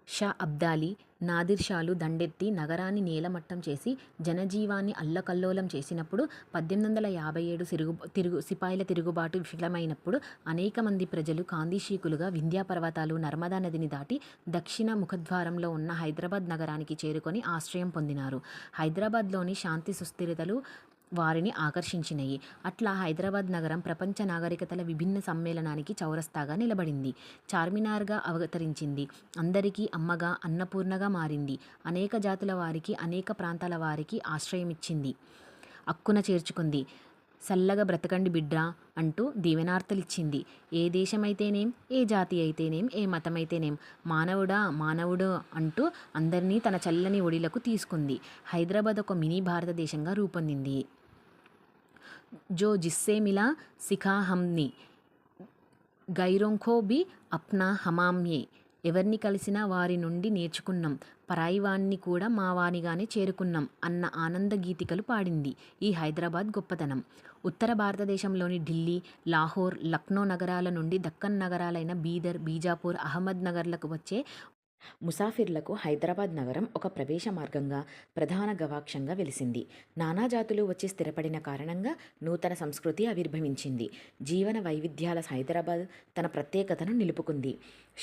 [SPEAKER 1] షా అబ్దాలీ, నాదిర్ షాలు దండెత్తి నగరాన్ని నేలమట్టం చేసి జనజీవాన్ని అల్లకల్లోలం చేసినప్పుడు, 1857 సిపాయిల తిరుగుబాటు విఫలమైనప్పుడు అనేక మంది ప్రజలు కాందిశీకులుగా వింధ్యా పర్వతాలు, నర్మదా నదిని దాటి దక్షిణ ముఖద్వారంలో ఉన్న హైదరాబాద్ నగరానికి చేరుకొని ఆశ్రయం పొందినారు. హైదరాబాద్లోని శాంతి సుస్థిరతలు వారిని ఆకర్షించినయి. అట్లా హైదరాబాద్ నగరం ప్రపంచ నాగరికతల విభిన్న సమ్మేళనానికి చౌరస్తాగా నిలబడింది. చార్మినార్గా అవతరించింది. అందరికీ అమ్మగా, అన్నపూర్ణగా మారింది. అనేక జాతుల వారికి, అనేక ప్రాంతాల వారికి ఆశ్రయమిచ్చింది. అక్కున చేర్చుకుంది. సల్లగా బ్రతకండి బిడ్డా అంటూ దీవెనార్తలిచ్చింది. ఏ దేశమైతేనేం, ఏ జాతి అయితేనేం, ఏ మతమైతేనేం, మానవుడా మానవుడు అంటూ అందరినీ తన చల్లని ఒడిలకు తీసుకుంది. హైదరాబాద్ ఒక మినీ భారతదేశంగా రూపొందింది. జో జిస్సే మిలా సిఖా హమ్ని, గైరోంఖో బి అప్నా హమామ్యే. ఎవరిని కలిసినా వారి నుండి నేర్చుకున్నాం, పరాయివాణ్ణి కూడా మా వానిగానే చేరుకున్నాం అన్న ఆనంద గీతికలు పాడింది ఈ హైదరాబాద్ గొప్పతనం. ఉత్తర భారతదేశంలోని ఢిల్లీ, లాహోర్, లక్నో నగరాల నుండి దక్కన్ నగరాలైన బీదర్, బీజాపూర్, అహ్మద్ నగర్లకు వచ్చే ముసాఫిర్లకు హైదరాబాద్ నగరం ఒక ప్రవేశ మార్గంగా, ప్రధాన గవాక్షంగా వెలిసింది. నానా జాతులు వచ్చి స్థిరపడిన కారణంగా నూతన సంస్కృతి ఆవిర్భవించింది. జీవన వైవిధ్యాల హైదరాబాద్ తన ప్రత్యేకతను నిలుపుకుంది.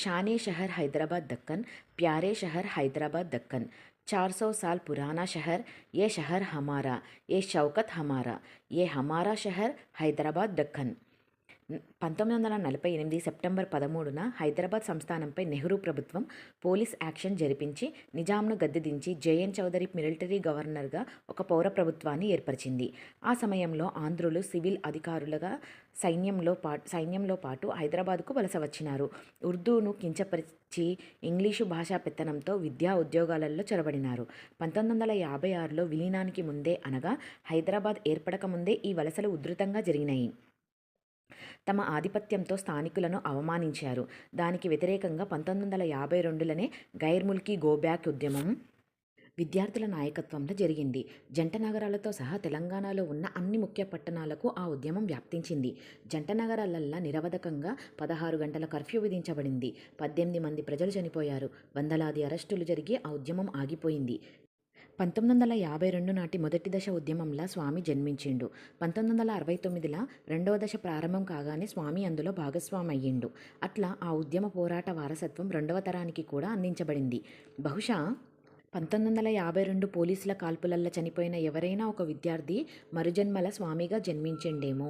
[SPEAKER 1] షానే షహర్ హైదరాబాద్ దక్కన్, ప్యారే షహర్ హైదరాబాద్ దక్కన్. 400 साल पुराना शहर, ये शहर हमारा, ये शौकत हमारा, ये हमारा शहर హైదరాబాద్ దక్కన్. 1948 సెప్టెంబర్ 13న హైదరాబాద్ సంస్థానంపై నెహ్రూ ప్రభుత్వం పోలీస్ యాక్షన్ జరిపించి నిజాంను గద్దెదించి జేఎన్ చౌదరి మిలిటరీ గవర్నర్గా ఒక పౌర ప్రభుత్వాన్ని ఏర్పరిచింది. ఆ సమయంలో ఆంధ్రులు సివిల్ అధికారులుగా సైన్యంలో పాటు హైదరాబాద్కు వలస వచ్చినారు. ఉర్దూను కించపరిచి ఇంగ్లీషు భాషా పెత్తనంతో విద్యా ఉద్యోగాలలో చొరబడినారు. 1956లో విలీనానికి ముందే అనగా హైదరాబాద్ ఏర్పడక ముందే ఈ వలసలు ఉధృతంగా జరిగినాయి. తమ ఆధిపత్యంతో స్థానికులను అవమానించారు. దానికి వ్యతిరేకంగా 1952లోనే గైర్ ముల్కీ గో బ్యాక్ ఉద్యమం విద్యార్థుల నాయకత్వంలో జరిగింది. జంట నగరాలతో సహా తెలంగాణలో ఉన్న అన్ని ముఖ్య పట్టణాలకు ఆ ఉద్యమం వ్యాప్తించింది. జంట నగరాలల్లా నిరవధికంగా 16 గంటల కర్ఫ్యూ విధించబడింది. 18 మంది ప్రజలు చనిపోయారు. వందలాది అరెస్టులు జరిగి ఆ ఉద్యమం ఆగిపోయింది. 1952 నాటి మొదటి దశ ఉద్యమంలా స్వామి జన్మించిండు. 1969ల రెండవ దశ ప్రారంభం కాగానే స్వామి అందులో భాగస్వామి అయ్యిండు. అట్లా ఆ ఉద్యమ పోరాట వారసత్వం రెండవ తరానికి కూడా అందించబడింది. బహుశా 1952 పోలీసుల కాల్పులల్ల చనిపోయిన ఎవరైనా ఒక విద్యార్థి మరుజన్మల స్వామిగా జన్మించిండేమో.